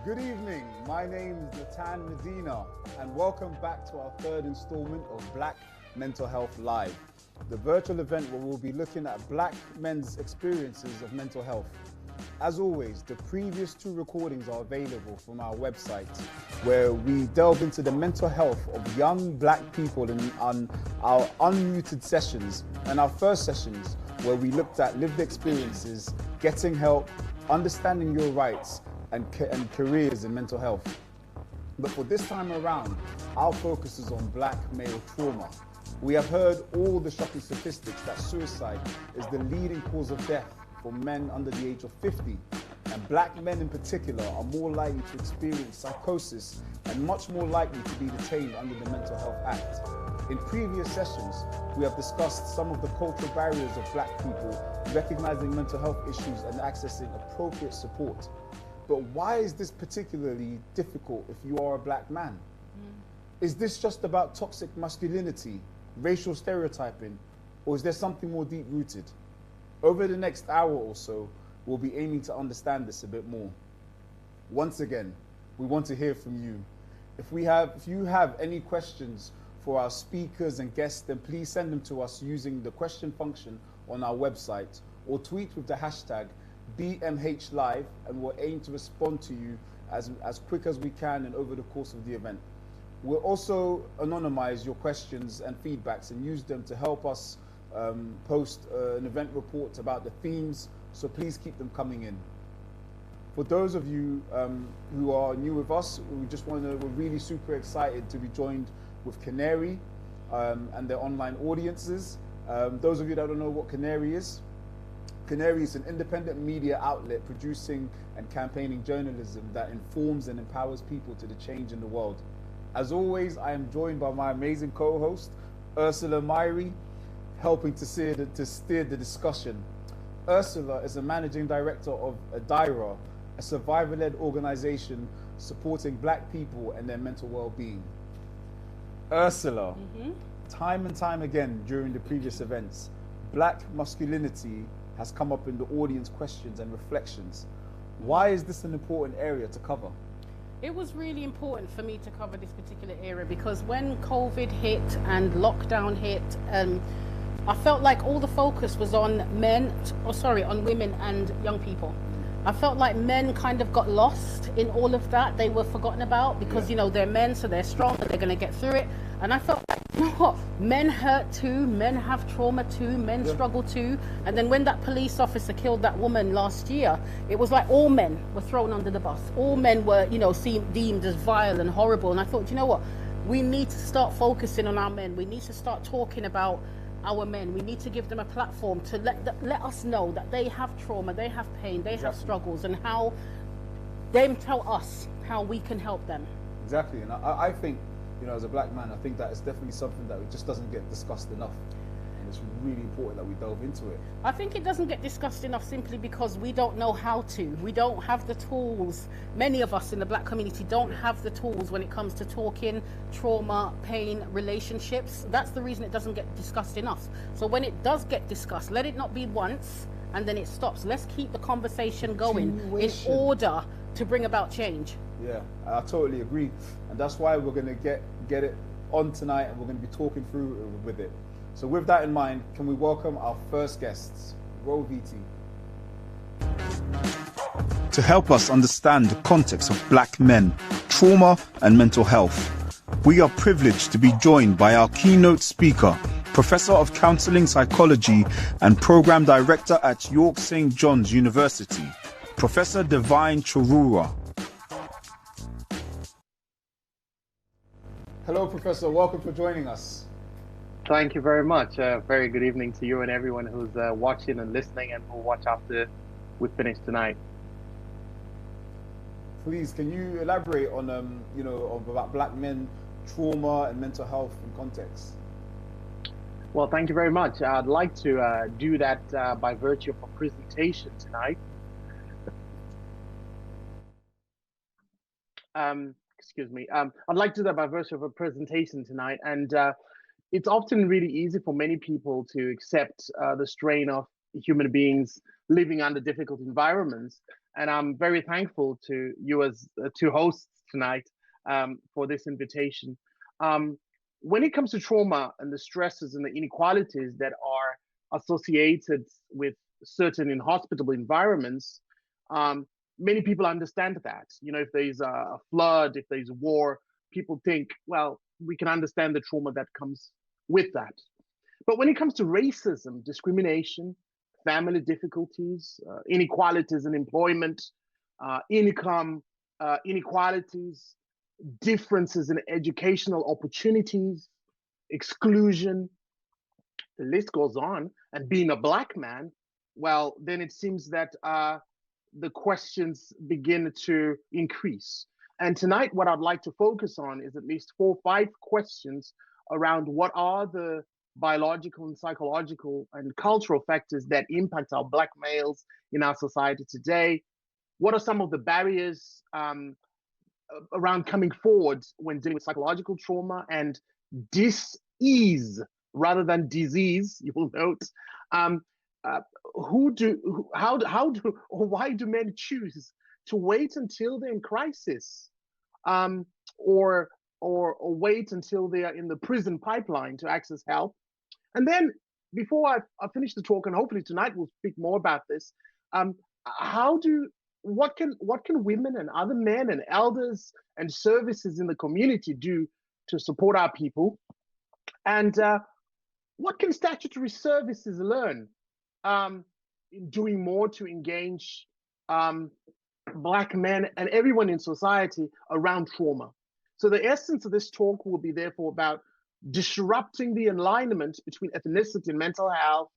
Good evening, my name is Natan Medina and welcome back to our third installment of Black Mental Health Live, the virtual event where we'll be looking at Black men's experiences of mental health. As always, the previous two recordings are available from our website where we delve into the mental health of young Black people on our unmuted sessions and our first sessions where we looked at lived experiences, getting help, understanding your rights, and careers in mental health. But for this time around, our focus is on Black male trauma. We have heard all the shocking statistics that suicide is the leading cause of death for men under the age of 50, and Black men in particular are more likely to experience psychosis and much more likely to be detained under the Mental Health Act. In previous sessions, we have discussed some of the cultural barriers of Black people recognizing mental health issues and accessing appropriate support. But why is this particularly difficult if you are a Black man? Is this just about toxic masculinity, racial stereotyping, or is there something more deep-rooted? Over the next hour or so, we'll be aiming to understand this a bit more. Once again, we want to hear from you. If you have any questions for our speakers and guests, then please send them to us using the question function on our website or tweet with the hashtag BMHLive, and we'll aim to respond to you as quick as we can and over the course of the event. We'll also anonymize your questions and feedbacks and use them to help us post an event report about the themes, so please keep them coming in. For those of you who are new with us, we're really super excited to be joined with Canary and their online audiences. Those of you that don't know what Canary is an independent media outlet producing and campaigning journalism that informs and empowers people to the change in the world. As always, I am joined by my amazing co-host, Ursula Myrie, helping to steer the discussion. Ursula is a managing director of ADIRA, a survivor-led organization supporting Black people and their mental well-being. Ursula, time and time again during the previous events, Black masculinity has come up in the audience questions and reflections. Why is this an important area to cover? It was really important for me to cover this particular area because when COVID hit and lockdown hit, I felt like all the focus was on on women and young people. I felt like men kind of got lost in all of that. They were forgotten about because, you know, they're men, so they're strong and they're going to get through it. And I felt like, you know what, men hurt too, men have trauma too, men struggle too. And then when that police officer killed that woman last year, it was like all men were thrown under the bus. All men were, you know, deemed as vile and horrible. And I thought, you know what, we need to start focusing on our men. We need to start talking about our men. We need to give them a platform to let us know that they have trauma, they have pain, they have struggles, and how they tell us how we can help them. Exactly, and I think, you know, as a Black man, I think that it's definitely something that just doesn't get discussed enough. And it's really important that we delve into it. I think it doesn't get discussed enough simply because we don't know how to. We don't have the tools. Many of us in the Black community don't have the tools when it comes to talking trauma, pain, relationships. That's the reason it doesn't get discussed enough. So when it does get discussed, let it not be once and then it stops. Let's keep the conversation going in order to bring about change. Yeah, I totally agree. And that's why we're going to get it on tonight, and we're going to be talking through with it. So with that in mind, can we welcome our first guests, Ro VT. To help us understand the context of Black men, trauma and mental health, we are privileged to be joined by our keynote speaker, Professor of Counseling Psychology and Program Director at York St. John's University, Professor Divine Chorura. Hello, Professor. Welcome for joining us. Thank you very much. Very good evening to you and everyone who's watching and listening and will watch after we finish tonight. Please, can you elaborate on, about Black men, trauma and mental health in context? Well, thank you very much. I'd like to do that by virtue of a presentation tonight. Excuse me. I'd like to do that by virtue of a presentation tonight. And it's often really easy for many people to accept the strain of human beings living under difficult environments. And I'm very thankful to you as two hosts tonight for this invitation. When it comes to trauma and the stresses and the inequalities that are associated with certain inhospitable environments, many people understand that. If there's a flood, if there's war, people think, well, we can understand the trauma that comes with that. But when it comes to racism, discrimination, family difficulties, inequalities in employment, income inequalities, differences in educational opportunities, exclusion, the list goes on, and being a black man, well, then it seems that the questions begin to increase. And tonight, what I'd like to focus on is at least 4 or 5 questions around what are the biological and psychological and cultural factors that impact our black males in our society today. What are some of the barriers around coming forward when dealing with psychological trauma and dis-ease rather than disease? You will note. Why do men choose to wait until they're in crisis, or wait until they are in the prison pipeline to access help? And then, before I finish the talk, and hopefully tonight we'll speak more about this, what can women and other men and elders and services in the community do to support our people? And what can statutory services learn in doing more to engage Black men and everyone in society around trauma? So the essence of this talk will be therefore about disrupting the alignment between ethnicity and mental health,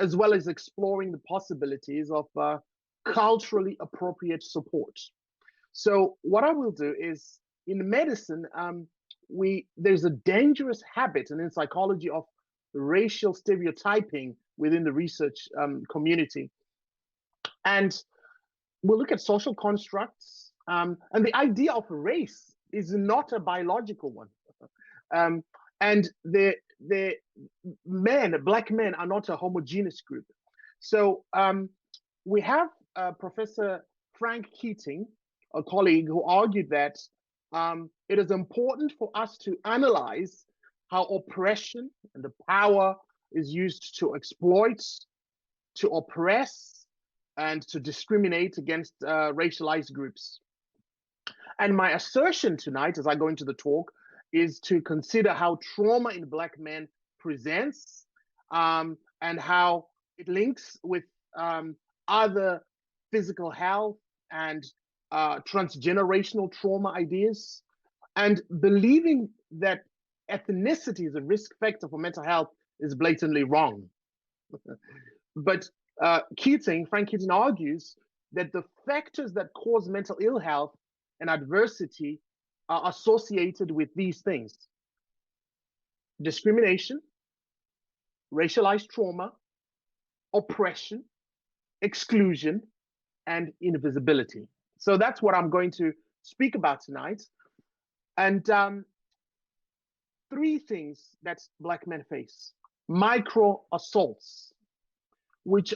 as well as exploring the possibilities of culturally appropriate support. So what I will do is, in medicine, there's a dangerous habit, and in psychology, of racial stereotyping within the research community. And we'll look at social constructs, and the idea of race is not a biological one. And the Black men are not a homogeneous group. So we have Professor Frank Keating, a colleague, who argued that it is important for us to analyze how oppression and the power is used to exploit, to oppress, and to discriminate against racialized groups. And my assertion tonight, as I go into the talk, is to consider how trauma in Black men presents, and how it links with other physical health and transgenerational trauma ideas. And believing that ethnicity is a risk factor for mental health is blatantly wrong. But Frank Keating argues that the factors that cause mental ill health and adversity are associated with these things: discrimination, racialized trauma, oppression, exclusion, and invisibility. So that's what I'm going to speak about tonight. And 3 things that Black men face: micro assaults, which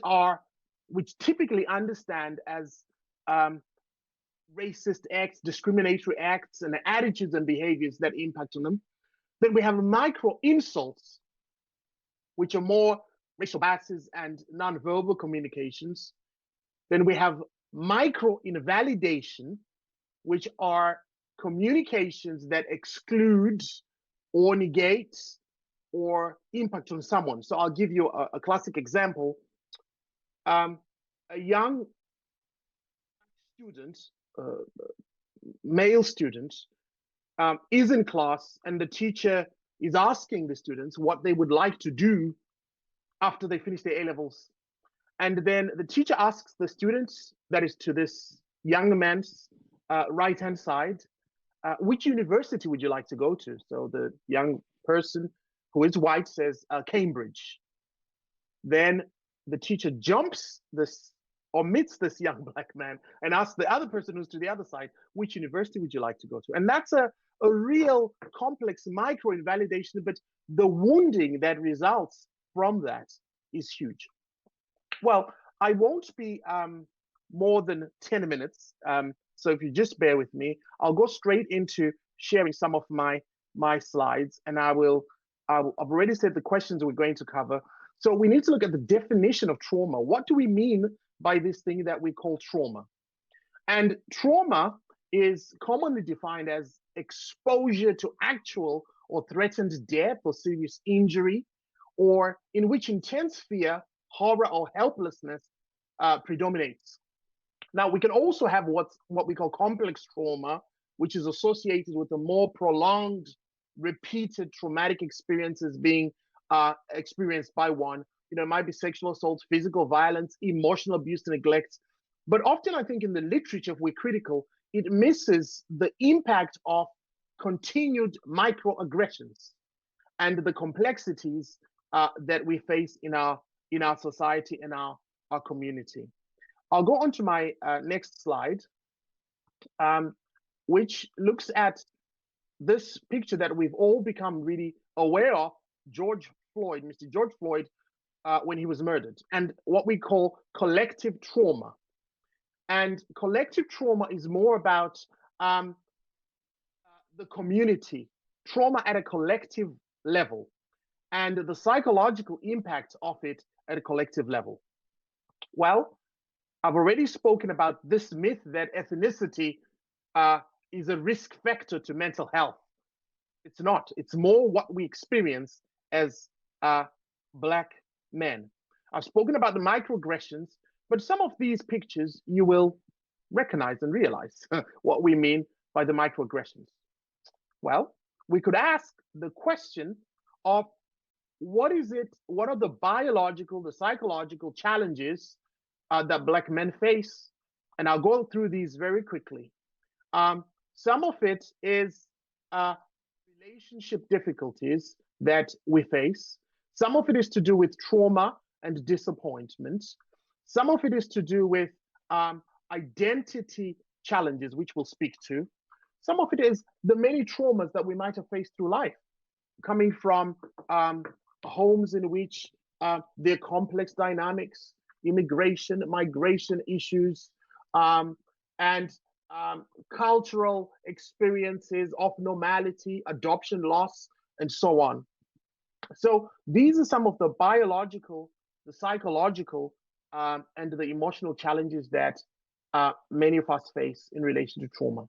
typically understand as racist acts, discriminatory acts, and attitudes and behaviors that impact on them. Then we have micro insults, which are more racial biases and nonverbal communications. Then we have micro invalidation, which are communications that exclude or negate or impact on someone. So I'll give you a classic example. A young student, male student, is in class, and the teacher is asking the students what they would like to do after they finish their A-levels. And then the teacher asks the students, that is to this young man's right-hand side, which university would you like to go to? So the young person, who is white, says Cambridge. Then the teacher omits this young Black man and asks the other person who's to the other side, which university would you like to go to? And that's a real complex micro invalidation, but the wounding that results from that is huge. Well, I won't be more than 10 minutes. So if you just bear with me, I'll go straight into sharing some of my slides, and I've already said the questions we're going to cover. So we need to look at the definition of trauma. What do we mean by this thing that we call trauma? And trauma is commonly defined as exposure to actual or threatened death or serious injury, or in which intense fear, horror, or helplessness predominates. Now, we can also have what we call complex trauma, which is associated with a more prolonged, repeated traumatic experiences being experienced by one. You know, it might be sexual assault, physical violence, emotional abuse, neglect. But often I think in the literature, if we're critical, it misses the impact of continued microaggressions and the complexities that we face in our society and our community. I'll go on to my next slide, which looks at this picture that we've all become really aware of, Mr. George Floyd, when he was murdered, and what we call collective trauma. And collective trauma is more about the community, trauma at a collective level, and the psychological impact of it at a collective level. Well, I've already spoken about this myth that ethnicity is a risk factor to mental health. It's not. It's more what we experience as Black men. I've spoken about the microaggressions, but some of these pictures you will recognize and realize what we mean by the microaggressions. Well, we could ask the question of what are the biological, the psychological challenges that Black men face? And I'll go through these very quickly. Some of it is relationship difficulties that we face. Some of it is to do with trauma and disappointment. Some of it is to do with identity challenges, which we'll speak to. Some of it is the many traumas that we might have faced through life, coming from homes in which there are complex dynamics, immigration, migration issues, and cultural experiences of normality, adoption loss, and so on. So these are some of the biological, the psychological, and the emotional challenges that many of us face in relation to trauma.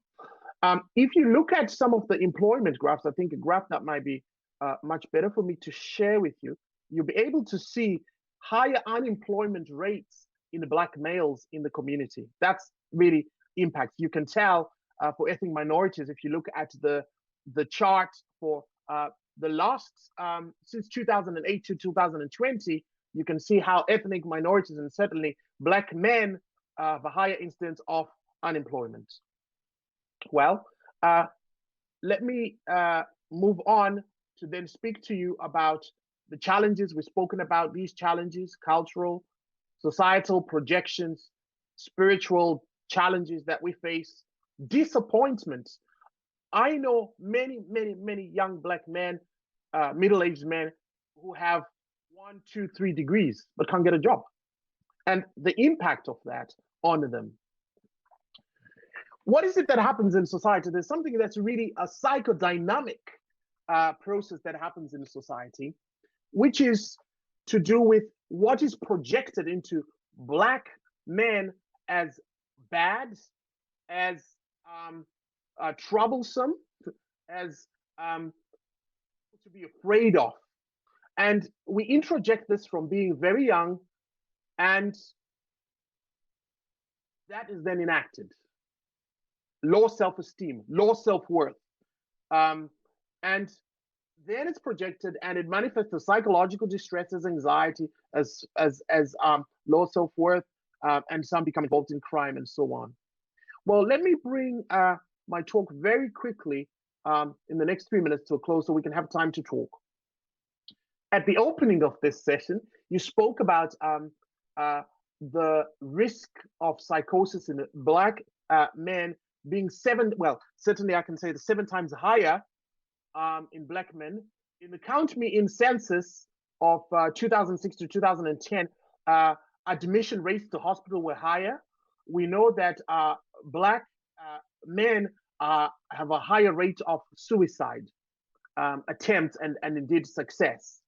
If you look at some of the employment graphs, I think a graph that might be much better for me to share with you, you'll be able to see higher unemployment rates in the Black males in the community. That's really impacts. You can tell for ethnic minorities, if you look at the chart for the last, since 2008 to 2020, you can see how ethnic minorities and certainly Black men have a higher instance of unemployment. Well, let me move on to then speak to you about the challenges. We've spoken about these challenges, cultural, societal projections, spiritual challenges that we face, disappointment. I know many, many, many young Black men, middle-aged men who have 1, 2, 3 degrees, but can't get a job. And the impact of that on them. What is it that happens in society? There's something that's really a psychodynamic process that happens in society, which is to do with what is projected into Black men as bad, as troublesome, as to be afraid of. And we introject this from being very young, and that is then enacted. Low self-esteem, low self-worth. And then it's projected and it manifests as psychological distress, as anxiety, as low self-worth, and some become involved in crime and so on. Well, let me bring my talk very quickly in the next 3 minutes to a close so we can have time to talk. At the opening of this session, you spoke about the risk of psychosis in Black men being certainly I can say 7 times higher in Black men. In the Count Me In census of 2006 to 2010, admission rates to hospital were higher. we know that Black men have a higher rate of suicide attempts and indeed success.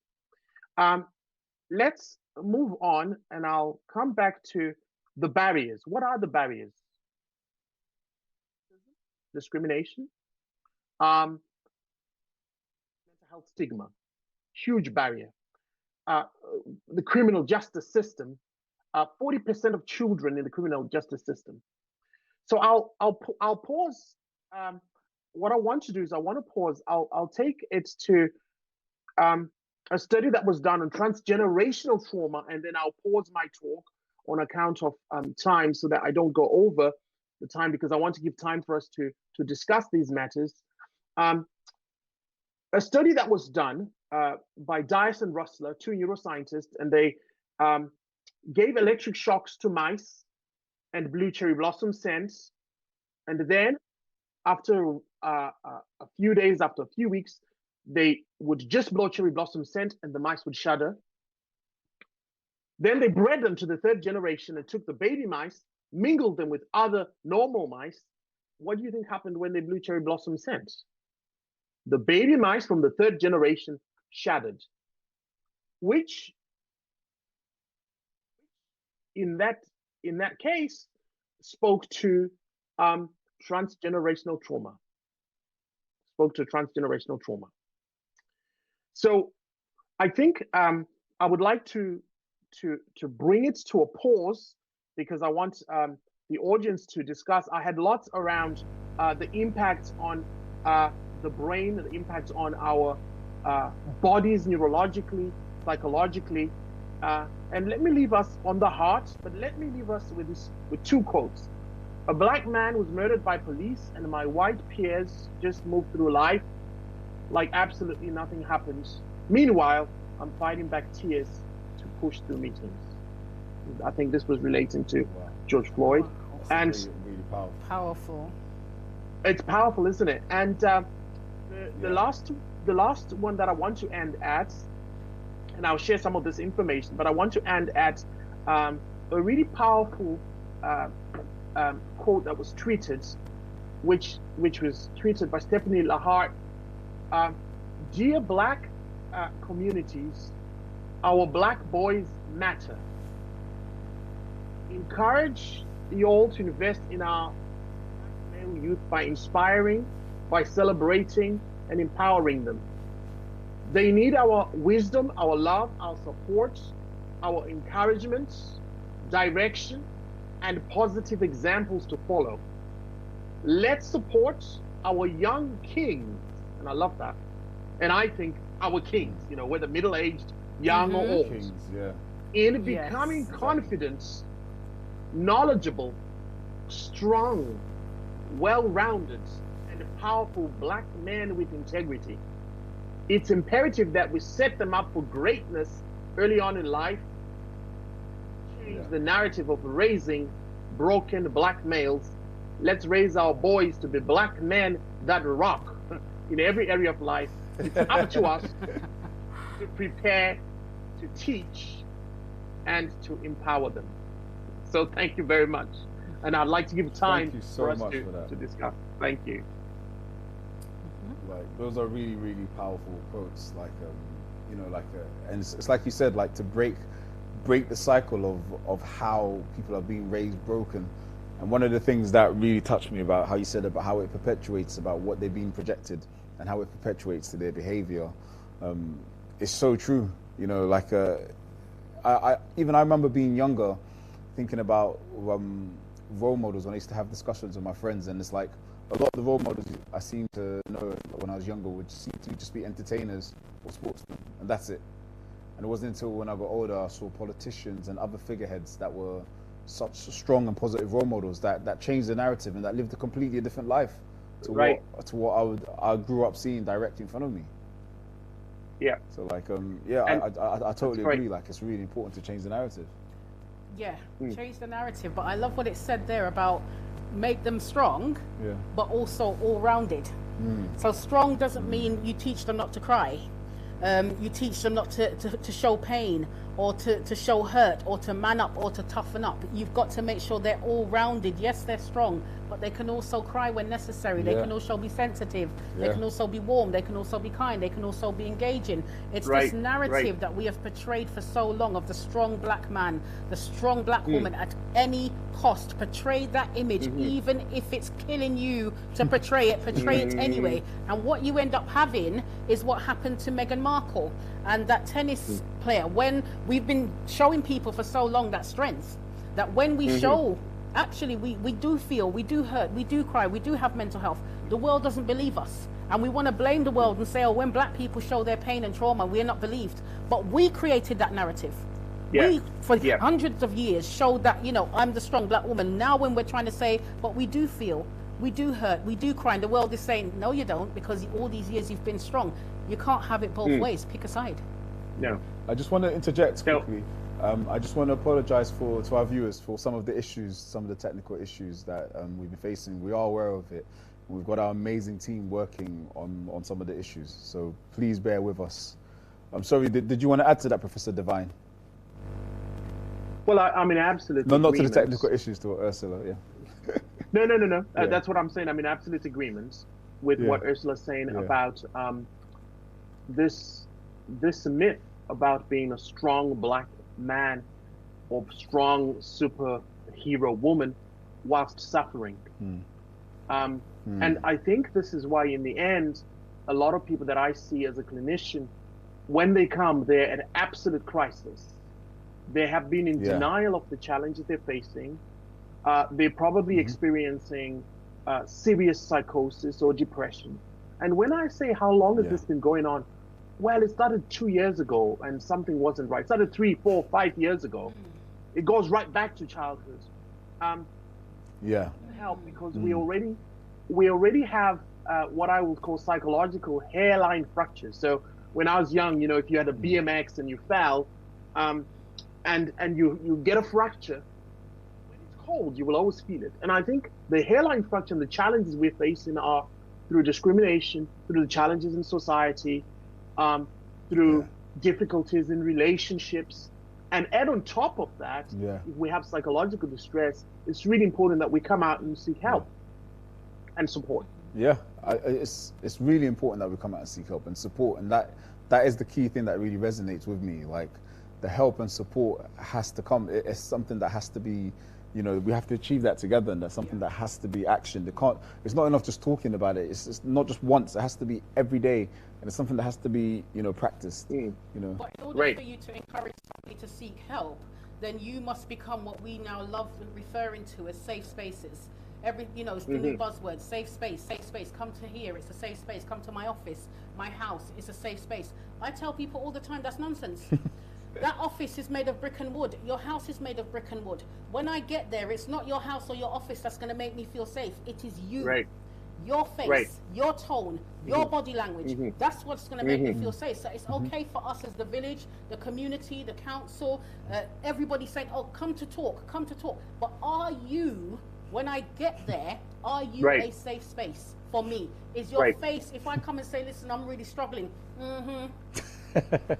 Let's move on, and I'll come back to the barriers. What are the barriers? Discrimination, mental health stigma, huge barrier. The criminal justice system, 40% of children in the criminal justice system. So I'll pause. What I want to do is I want to pause. I'll take it to a study that was done on transgenerational trauma, and then I'll pause my talk on account of time so that I don't go over the time, because I want to give time for us to discuss these matters. A study that was done by Dias and Russler, two neuroscientists, and they gave electric shocks to mice and blue cherry blossom scents. And then after a few days, after a few weeks, they would just blow cherry blossom scent and the mice would shudder. Then they bred them to the third generation and took the baby mice, mingled them with other normal mice. What do you think happened when they blew cherry blossom scent? The baby mice from the third generation shuddered, which in that case spoke to transgenerational trauma. So I think I would like to bring it to a pause, because I want the audience to discuss. I had lots around the impact on the brain, the impact on our bodies neurologically, psychologically, and let me leave us on the heart, but let me leave us with two quotes. A Black man was murdered by police, and my white peers just moved through life like absolutely nothing happened. Meanwhile, I'm fighting back tears to push through meetings. I think this was relating to George Floyd. That's And really powerful. Powerful. it's powerful, isn't it? And the last one that I want to end at, and I'll share some of this information, but I want to end at a really powerful quote that was tweeted, which was tweeted by Stephanie Lahart. Dear Black communities, our Black boys matter. Encourage you all to invest in our male youth by inspiring, by celebrating, and empowering them. They need our wisdom, our love, our support, our encouragement, direction, and positive examples to follow. Let's support our young kings, and I love that. And I think our kings, whether middle-aged, young or old, Kings, yeah. in becoming confident, knowledgeable, strong, well-rounded, and powerful Black men with integrity. It's imperative that we set them up for greatness early on in life, change the narrative of raising broken Black males. Let's raise our boys to be Black men that rock in every area of life. It's up to us to prepare, to teach, and to empower them. So thank you very much. And I'd like to give time for us to discuss. Thank you. Like, those are really, really powerful quotes. Like, and it's like you said, like to break the cycle of how people are being raised broken. And one of the things that really touched me about how you said about how it perpetuates about what they're being projected and how it perpetuates to their behavior, is so true. I remember being younger, thinking about role models when I used to have discussions with my friends, and it's like a lot of the role models I seem to know when I was younger would seem to just be entertainers or sportsmen, and that's it. And it wasn't until when I got older I saw politicians and other figureheads that were such strong and positive role models that changed the narrative and that lived a completely different life to what I grew up seeing directly in front of me. Yeah. So like I totally agree. Like it's really important to change the narrative. Yeah, change the narrative. But I love what it said there about make them strong, but also all-rounded. So strong doesn't mean you teach them not to cry. You teach them not to show pain or to show hurt, or to man up, or to toughen up. You've got to make sure they're all rounded. Yes, they're strong, but they can also cry when necessary. They can also be sensitive. They can also be warm. They can also be kind. They can also be engaging. It's this narrative that we have portrayed for so long of the strong black man, the strong black woman at any cost. Portray that image, even if it's killing you to portray it anyway. And what you end up having is what happened to Meghan Markle and that tennis player. When we've been showing people for so long that strength, that when we show, actually we do feel, we do hurt, we do cry, we do have mental health, the world doesn't believe us. And we want to blame the world and say, oh, when black people show their pain and trauma, we're not believed. But we created that narrative. We, for hundreds of years, showed that, you know, I'm the strong black woman. Now when we're trying to say, but we do feel, we do hurt, we do cry, and the world is saying, no, you don't, because all these years you've been strong. You can't have it both ways. Pick a side. No. I just want to interject quickly. I just want to apologize to our viewers for some of the issues, some of the technical issues that we've been facing. We are aware of it. We've got our amazing team working on some of the issues. So please bear with us. I'm sorry, did you want to add to that, Professor Devine? Well, I mean, absolutely. No, not to the technical issues, to Ursula, No. That's what I'm saying. I mean, absolute agreement with what Ursula's saying about this myth about being a strong black man or strong superhero woman whilst suffering. And I think this is why, in the end, a lot of people that I see as a clinician, when they come, they're at absolute crisis. They have been in denial of the challenges they're facing. They're probably experiencing serious psychosis or depression. And when I say, how long has this been going on? Well, it started 2 years ago and something wasn't right. It started 3, 4, 5 years ago. It goes right back to childhood. Help, because we already have what I would call psychological hairline fractures. So when I was young, you know, if you had a BMX and you fell, and you get a fracture, when it's cold, you will always feel it. And I think the hairline fracture and the challenges we're facing are through discrimination, through the challenges in society, through difficulties in relationships. And add on top of that, if we have psychological distress, it's really important that we come out and seek help and support. It's really important that we come out and seek help and support. And that is the key thing that really resonates with me. Like, the help and support has to come. It's something that has to be, you know, we have to achieve that together, and that's something that has to be actioned. It's not enough just talking about it. It's not just once. It has to be every day, and it's something that has to be, you know, practiced. You know. But in order for you to encourage somebody to seek help, then you must become what we now love referring to as safe spaces. It's the new buzzword, safe space, safe space. Come to here, it's a safe space. Come to my office, my house, it's a safe space. I tell people all the time, that's nonsense. That office is made of brick and wood. Your house is made of brick and wood. When I get there, it's not your house or your office that's going to make me feel safe. It is you. Your face, your tone, your body language. That's what's going to make me feel safe. So it's okay for us as the village, the community, the council, everybody saying, oh, come to talk. But are you, when I get there, are you a safe space for me? Is your face, if I come and say, listen, I'm really struggling.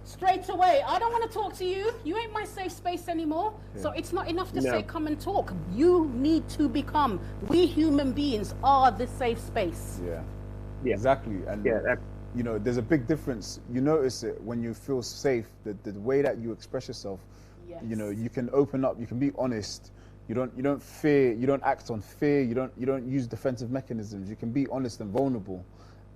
Straight away, I don't want to talk to you. You ain't my safe space anymore. So it's not enough to say come and talk. You need to become, we human beings are the safe space. Exactly. And you know, there's a big difference. You notice it when you feel safe, the way that you express yourself. You know, you can open up, you can be honest. You don't fear, you don't act on fear, you don't use defensive mechanisms. You can be honest and vulnerable.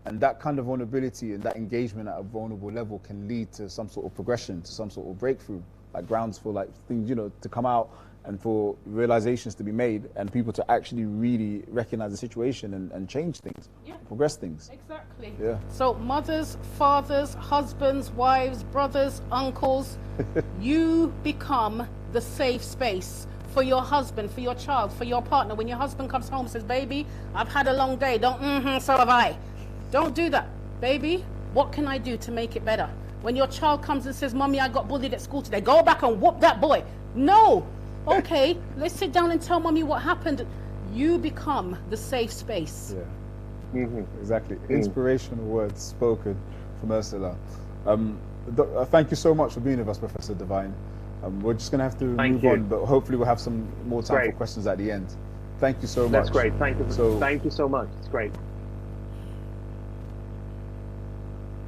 And that kind of vulnerability and that engagement at a vulnerable level can lead to some sort of progression, to some sort of breakthrough, like grounds for like things, you know, to come out and for realizations to be made and people to actually really recognize the situation and change things, progress things. Exactly. So mothers, fathers, husbands, wives, brothers, uncles, you become the safe space for your husband, for your child, for your partner. When your husband comes home and says, baby, I've had a long day, so have I. Don't do that. Baby, what can I do to make it better? When your child comes and says, Mommy, I got bullied at school today, go back and whoop that boy. No. Okay, let's sit down and tell Mommy what happened. You become the safe space. Exactly. Inspirational words spoken from Ursula. Thank you so much for being with us, Professor Divine. We're just going to have to move on, but hopefully we'll have some more time for questions at the end. Thank you so much. That's great. Thank you. Thank you so much. It's great.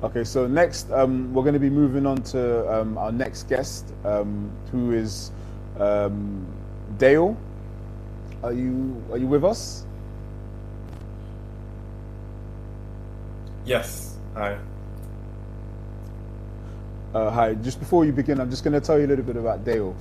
Okay, so next we're going to be moving on to our next guest, who is Dale. Are you with us? Yes. Hi. Hi. Just before you begin, I'm just going to tell you a little bit about Dale.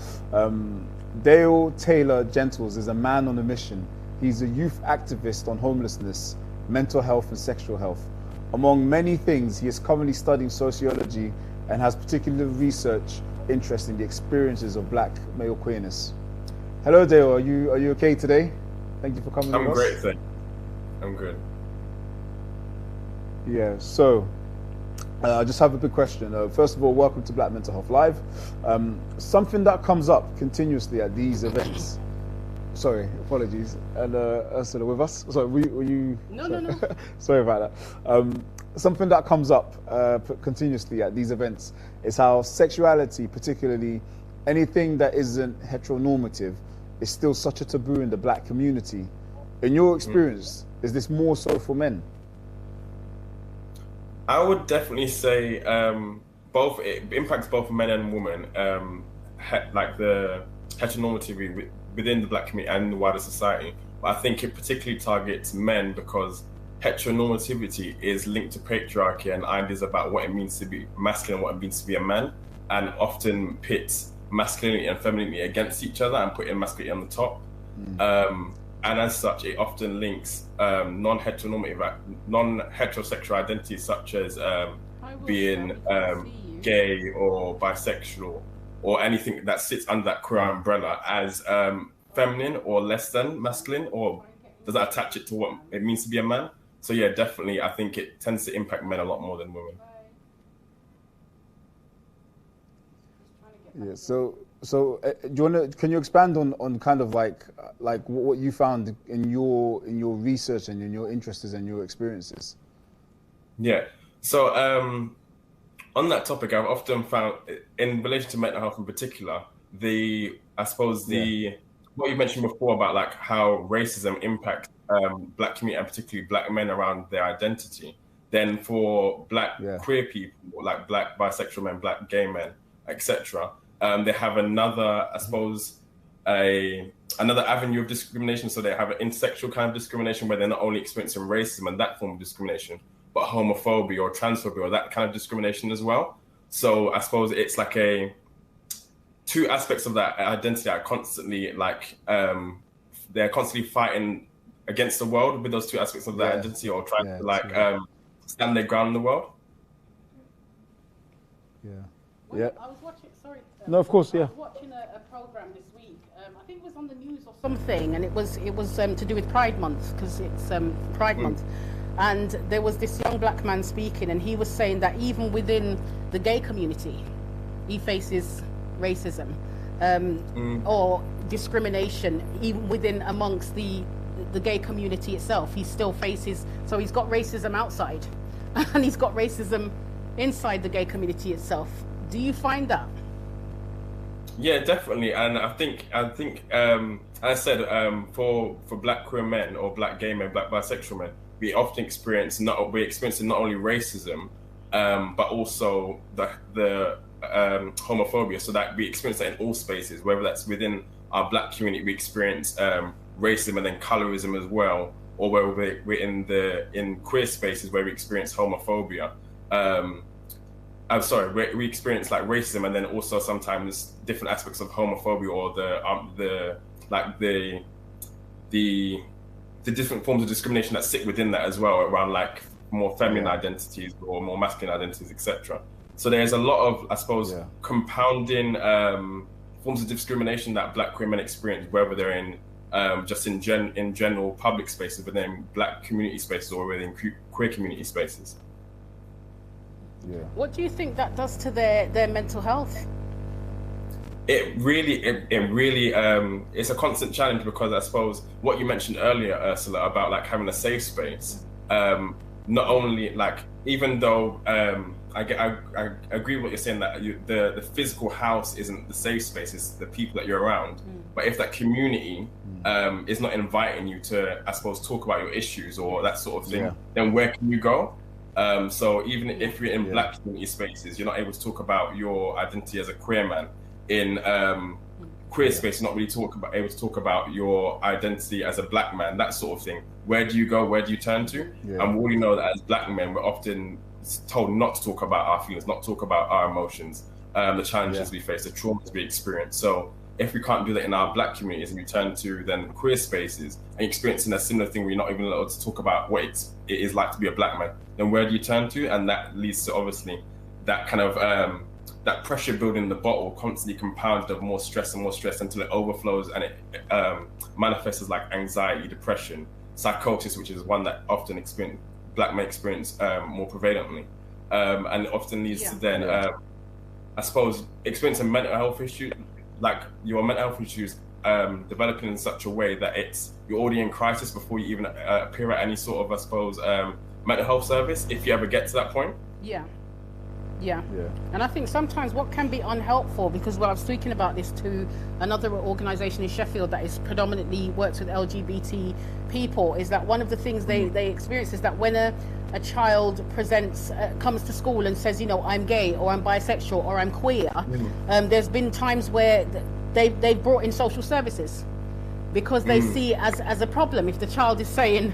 Dale Taylor Gentles is a man on a mission. He's a youth activist on homelessness, mental health, and sexual health. Among many things, he is currently studying sociology and has particular research interest in the experiences of Black male queerness. Hello, Dale. Are you okay today? Thank you for coming. I'm great, thanks. I'm good. Yeah. So, I just have a big question. First of all, welcome to Black Mental Health Live. Something that comes up continuously at these events. Sorry, apologies. And Ursula, with us? Sorry, were you? No. Sorry about that. Something that comes up continuously at these events is how sexuality, particularly anything that isn't heteronormative, is still such a taboo in the Black community. In your experience, is this more so for men? I would definitely say both. It impacts both men and women. Like the heteronormativity within the Black community and the wider society. But I think it particularly targets men because heteronormativity is linked to patriarchy and ideas about what it means to be masculine and what it means to be a man, and often pits masculinity and femininity against each other and putting masculinity on the top. And as such, it often links non-heterosexual identities such as being gay or bisexual or anything that sits under that queer umbrella as feminine or less than masculine, or does that attach it to what it means to be a man? So yeah, definitely, I think it tends to impact men a lot more than women. Yeah. So do you want to? Can you expand on kind of like what you found in your research and in your interests and your experiences? Yeah. So on that topic, I've often found, in relation to mental health in particular, what you mentioned before about like how racism impacts Black community and particularly Black men around their identity. Then for Black queer people, like Black bisexual men, Black gay men, etc., they have another, I suppose, another avenue of discrimination. So they have an intersexual kind of discrimination where they're not only experiencing racism and that form of discrimination, but homophobia or transphobia or that kind of discrimination as well. So I suppose it's like two aspects of that identity are constantly they're constantly fighting against the world with those two aspects of that identity, or trying to stand their ground in the world. Yeah. I was watching. Sorry. No, of course. Yeah. I was watching a program this week. I think it was on the news or something, and it was to do with Pride Month, because it's Pride Month. And there was this young Black man speaking, and he was saying that even within the gay community, he faces racism or discrimination, even within amongst the gay community itself. He still faces, so he's got racism outside and he's got racism inside the gay community itself. Do you find that? Yeah, definitely. And I think as I said, for Black queer men or Black gay men, Black bisexual men, we often experience not only racism, but also the homophobia. So that we experience that in all spaces, whether that's within our Black community, we experience racism and then colorism as well, or where we're in queer spaces where we experience homophobia. We experience like racism and then also sometimes different aspects of homophobia or the different forms of discrimination that sit within that as well, around like more feminine identities or more masculine identities, etc. So there's a lot of, I suppose, compounding forms of discrimination that Black queer men experience, whether they're in just in general public spaces, but then Black community spaces or within queer community spaces. Yeah. What do you think that does to their mental health? It really, it's a constant challenge, because I suppose what you mentioned earlier, Ursula, about like having a safe space, not only like, even though I agree with what you're saying, that the physical house isn't the safe space, it's the people that you're around. But if that community is not inviting you to, I suppose, talk about your issues or that sort of thing, then where can you go? So even if you're in Black community spaces, you're not able to talk about your identity as a queer man. In queer space, you're not really able to talk about your identity as a Black man, that sort of thing. Where do you go? Where do you turn to? And we already know that as Black men, we're often told not to talk about our feelings, not to talk about our emotions, the challenges we face, the traumas we experience. So if we can't do that in our Black communities and we turn to then queer spaces and experiencing a similar thing where you're not even allowed to talk about what it is like to be a Black man, then where do you turn to? And that leads to obviously that kind of that pressure building in the bottle, constantly compounded of more stress until it overflows and it manifests as like anxiety, depression, psychosis, which is one that often Black men experience more prevalently, and it often leads to then, I suppose, experiencing mental health issues, like your mental health issues developing in such a way that you're already in crisis before you even appear at any sort of, I suppose, mental health service, if you ever get to that point. Yeah. And I think sometimes what can be unhelpful, because I was speaking about this to another organisation in Sheffield that is predominantly works with LGBT people, is that one of the things they experience is that when a child comes to school and says, you know, I'm gay or I'm bisexual or I'm queer, there's been times where they've brought in social services because they see as a problem if the child is saying,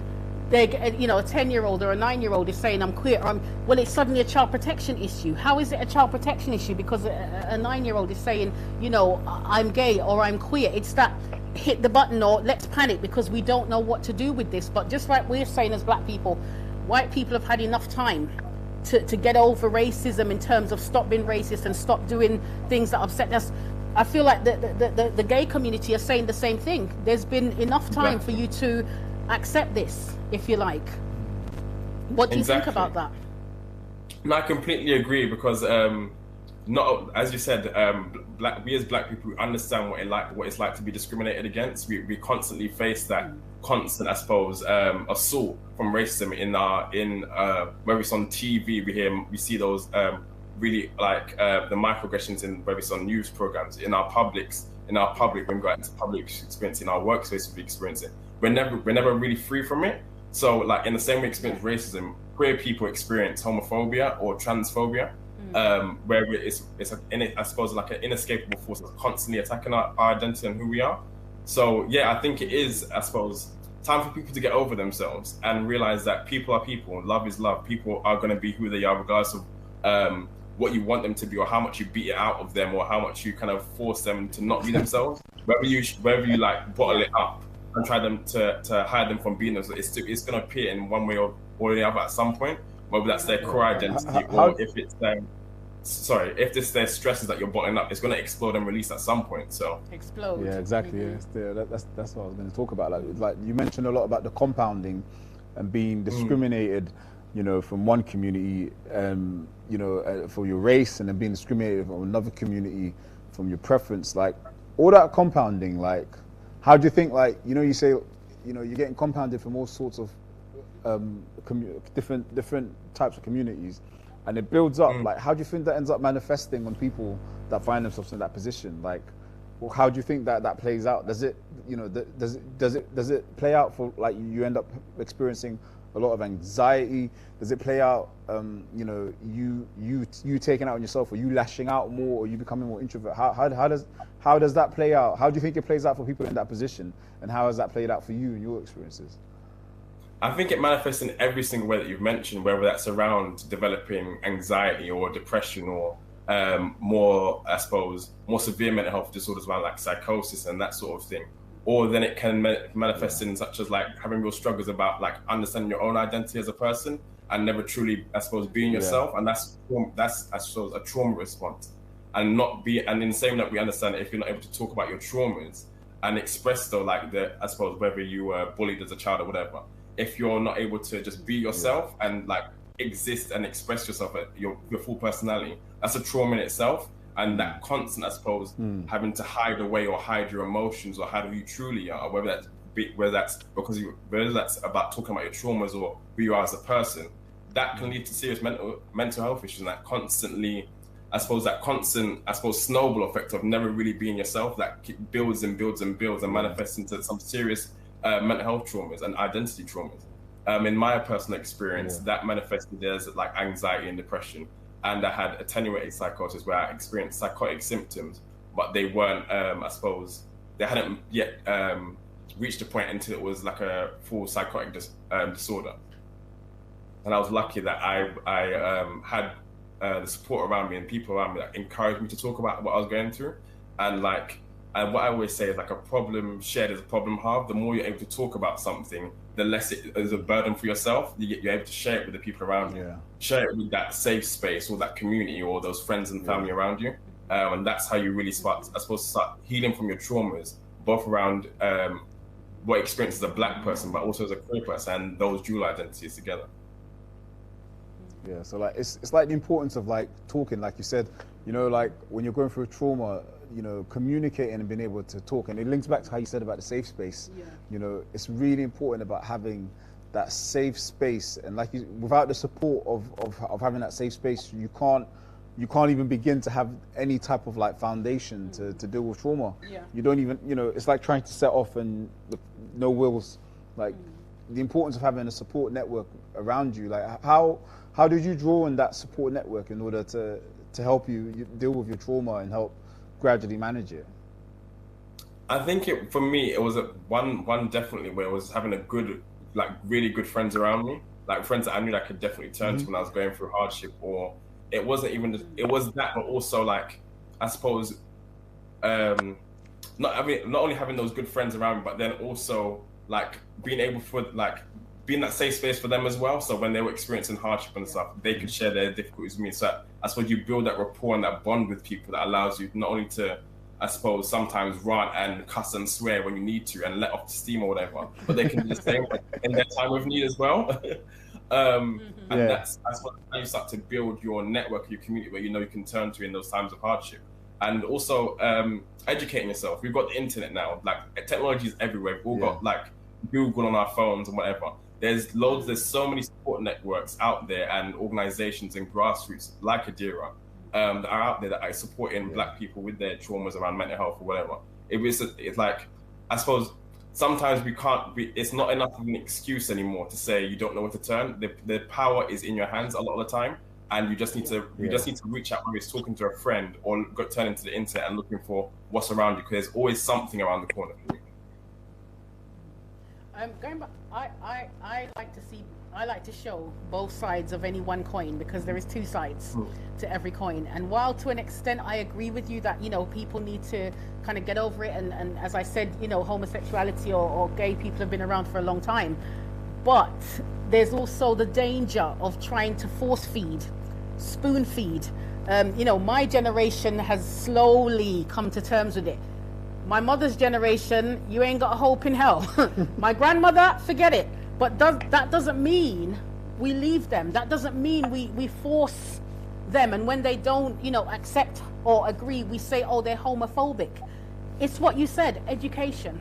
you know, a 10-year-old or a 9-year-old is saying I'm queer, well, it's suddenly a child protection issue. How is it a child protection issue? Because a 9-year-old is saying, you know, I'm gay or I'm queer. It's that hit the button or let's panic because we don't know what to do with this. But just like we're saying as Black people, white people have had enough time to get over racism in terms of stop being racist and stop doing things that upset us. I feel like the gay community are saying the same thing. There's been enough time for you to accept this, if you like. What do you think about that? No, I completely agree, because not, as you said, we as Black people understand what it's like to be discriminated against. We constantly face that constant, I suppose, assault from racism in whether it's on TV, we see those really like the microaggressions in whether it's on news programs, in our public when we go into public experience, in our workspace we experience it. We're never really free from it. So like in the same way we experience racism, queer people experience homophobia or transphobia, where it's I suppose like an inescapable force that's constantly attacking our identity and who we are. So yeah, I think it is, I suppose, time for people to get over themselves and realize that people are people, love is love. People are going to be who they are regardless of what you want them to be, or how much you beat it out of them, or how much you kind of force them to not be themselves. Whether you like bottle it up and try them to hide them from being themselves, it's going to appear in one way or the other at some point, whether that's their core identity or if it's if this their stresses that you're bottling up, it's going to explode and release at some point. So explode. Yeah, exactly. That's what I was going to talk about. Like you mentioned a lot about the compounding and being discriminated, you know, from one community, you know, for your race, and then being discriminated from another community from your preference. Like all that compounding, like how do you think, like, you know, you say, you know, you're getting compounded from all sorts of different types of communities, and it builds up. Like, how do you think that ends up manifesting on people that find themselves in that position? Like, well, how do you think that plays out? Does it, you know, does it play out for, like, you end up experiencing a lot of anxiety? Does it play out, you know, you taking out on yourself, or you lashing out more, or you becoming more introvert? How does that play out? How do you think it plays out for people in that position, and how has that played out for you in your experiences? I think it manifests in every single way that you've mentioned, whether that's around developing anxiety or depression, or more, I suppose, more severe mental health disorders around like psychosis and that sort of thing. Or then it can manifest in such as like having real struggles about like understanding your own identity as a person and never truly, I suppose, being yourself. And that's I suppose a trauma response. And in the same that we understand that if you're not able to talk about your traumas and express though, like I suppose whether you were bullied as a child or whatever, if you're not able to just be yourself and like exist and express yourself at your full personality, that's a trauma in itself. And that constant, I suppose, having to hide away or hide your emotions or hide who you truly are, whether that's about talking about your traumas or who you are as a person, that can lead to serious mental health issues, and that constantly, I suppose snowball effect of never really being yourself, that builds and builds and builds and manifests into some serious mental health traumas and identity traumas. In my personal experience, that manifested as like anxiety and depression, and I had attenuated psychosis where I experienced psychotic symptoms, but they weren't, I suppose, they hadn't yet reached a point until it was like a full psychotic disorder. And I was lucky that I had the support around me and people around me that encouraged me to talk about what I was going through. And what I always say is, like, a problem shared is a problem halved. The more you're able to talk about something, the less it is a burden for yourself. You're able to share it with the people around you. Share it with that safe space or that community or those friends and family around you. And that's how you really start healing from your traumas, both around what you experience as a Black person, but also as a queer person, and those dual identities together. Yeah, so like it's like the importance of like talking, like you said, you know, like when you're going through trauma, you know, communicating and being able to talk, and it links back to how you said about the safe space. You know, it's really important about having that safe space, and like without the support of having that safe space, you can't even begin to have any type of like foundation to deal with trauma. You don't even, you know, it's like trying to set off and no wheels. Like the importance of having a support network around you. Like how did you draw on that support network in order to help you deal with your trauma and help gradually manage it? I think for me, it was one definitely where it was having a good, like really good friends around me, like friends that I knew that I could definitely turn to when I was going through hardship. Or it wasn't even, it was that, but also like, I suppose, not only having those good friends around me, but then also like being able being that safe space for them as well. So when they were experiencing hardship and stuff, they could share their difficulties with me. So I suppose you build that rapport and that bond with people that allows you not only to, I suppose, sometimes rant and cuss and swear when you need to and let off the steam or whatever, but they can do the same in their time of need as well. And that's how you start to build your network, your community, where you know you can turn to in those times of hardship. And also educating yourself. We've got the internet now, like technology is everywhere. We've all got like Google on our phones and whatever. There's so many support networks out there and organizations and grassroots like Adira that are out there that are supporting Black people with their traumas around mental health or whatever. It's like, I suppose sometimes it's not enough of an excuse anymore to say you don't know where to turn. The power is in your hands a lot of the time, and you just need to reach out, whether it's talking to a friend or turn into the internet and looking for what's around you, because there's always something around the corner for you. Going back, I like to show both sides of any one coin, because there is two sides to every coin. And while to an extent I agree with you that, you know, people need to kind of get over it, and as I said, you know, homosexuality or gay people have been around for a long time, but there's also the danger of trying to force feed, spoon feed. You know, my generation has slowly come to terms with it. My mother's generation, you ain't got a hope in hell. My grandmother, forget it. But that doesn't mean we leave them. That doesn't mean we force them. And when they don't, you know, accept or agree, we say, oh, they're homophobic. It's what you said, education.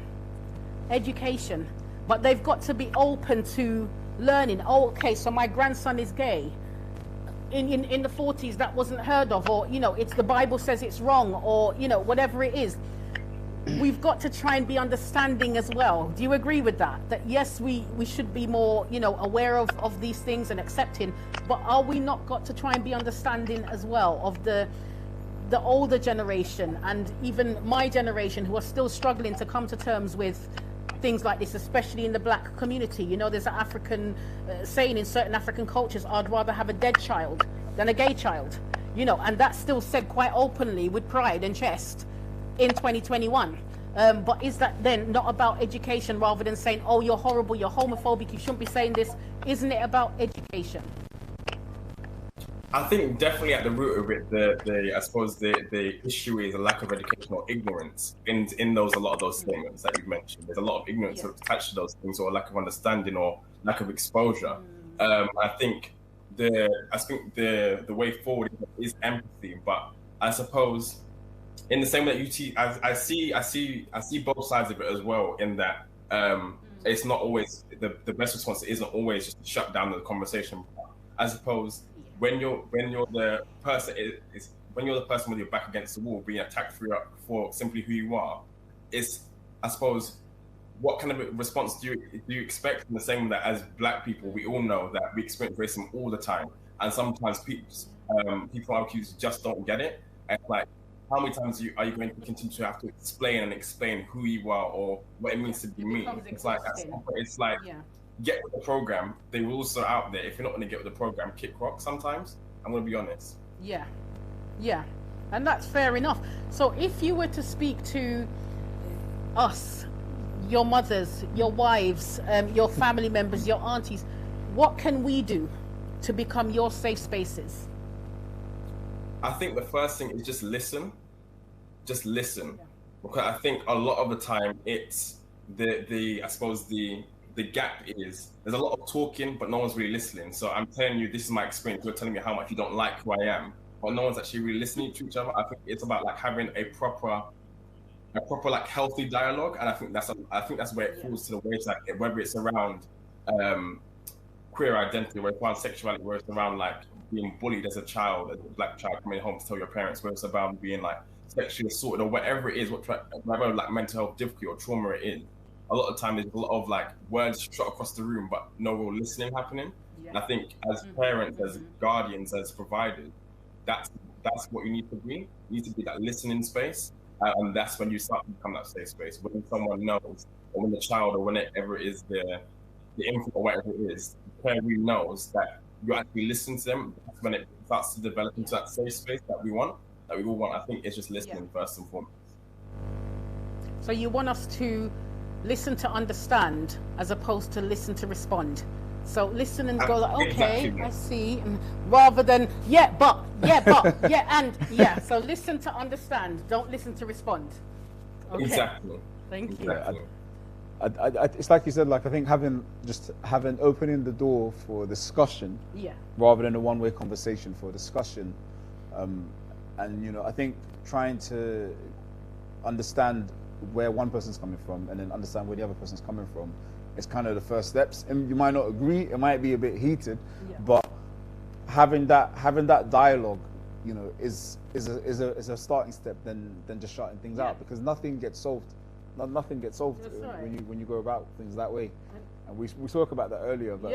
But they've got to be open to learning. Oh, okay, so my grandson is gay. In the 40s, that wasn't heard of, or, you know, it's the Bible says it's wrong, or, you know, whatever it is. We've got to try and be understanding as well. Do you agree with that? That yes, we should be more, you know, aware of these things and accepting, but are we not got to try and be understanding as well of the older generation and even my generation, who are still struggling to come to terms with things like this, especially in the Black community? You know, there's an African saying in certain African cultures, I'd rather have a dead child than a gay child, you know, and that's still said quite openly with pride and chest in 2021. But is that then not about education, rather than saying, oh, you're horrible, you're homophobic, you shouldn't be saying this? Isn't it about education? I think definitely at the root of it, I suppose the issue is a lack of education or ignorance in a lot of those statements that you've mentioned. There's a lot of ignorance attached to those things, or lack of understanding or lack of exposure. I think the way forward is empathy, but I suppose in the same way that I see both sides of it as well, in that it's not always the best response isn't always just to shut down the conversation. as opposed when you're the person is when you're the person with your back against the wall being attacked for simply who you are. It's, I suppose, what kind of response do you expect? In the same way that as Black people, we all know that we experience racism all the time, and sometimes people are accused just don't get it. And like, how many times are you going to continue to have to explain who you are or what it means to be me? It's like get with the program. The rules are out there. If you're not going to get with the program, kick rock. Sometimes I'm going to be honest. Yeah, and that's fair enough. So if you were to speak to us, your mothers, your wives, your family members, your aunties, what can we do to become your safe spaces? I think the first thing is just listen. Just listen. Yeah. Because I think a lot of the time it's I suppose the gap is there's a lot of talking, but no one's really listening. So I'm telling you, this is my experience. You're telling me how much you don't like who I am, but no one's actually really listening to each other. I think it's about like having a proper like healthy dialogue, and I think that's where it falls to the ways, like whether it's around queer identity, where it's around sexuality, where it's around like being bullied as a child, as a Black child coming home to tell your parents, where it's about being like sexually assaulted or whatever it is, whatever like mental health difficulty or trauma it is. A lot of time there's a lot of like words shot across the room, but no real listening happening. And I think as parents, as guardians, as providers, that's what you need to be. You need to be that listening space. And that's when you start to become that safe space. When someone knows, or when the child, or whenever it is the infant or whatever it is, the parent really knows that you actually listen to them. That's when it starts to develop into that safe space that we all want. I think it's just listening first and foremost. So you want us to listen to understand as opposed to listen to respond. So listen and go like, okay, exactly. I see, and rather than but. So listen to understand, don't listen to respond. Okay. Exactly. Thank you. It's like you said, like I think opening the door for discussion, rather than a one-way conversation for discussion, and I think trying to understand where one person's coming from and then understand where the other person's coming from is kind of the first steps. And you might not agree, it might be a bit heated, but having that dialogue, is a starting step than just shutting things out, because nothing gets solved. Nothing gets solved when you go about things that way. And we spoke about that earlier, but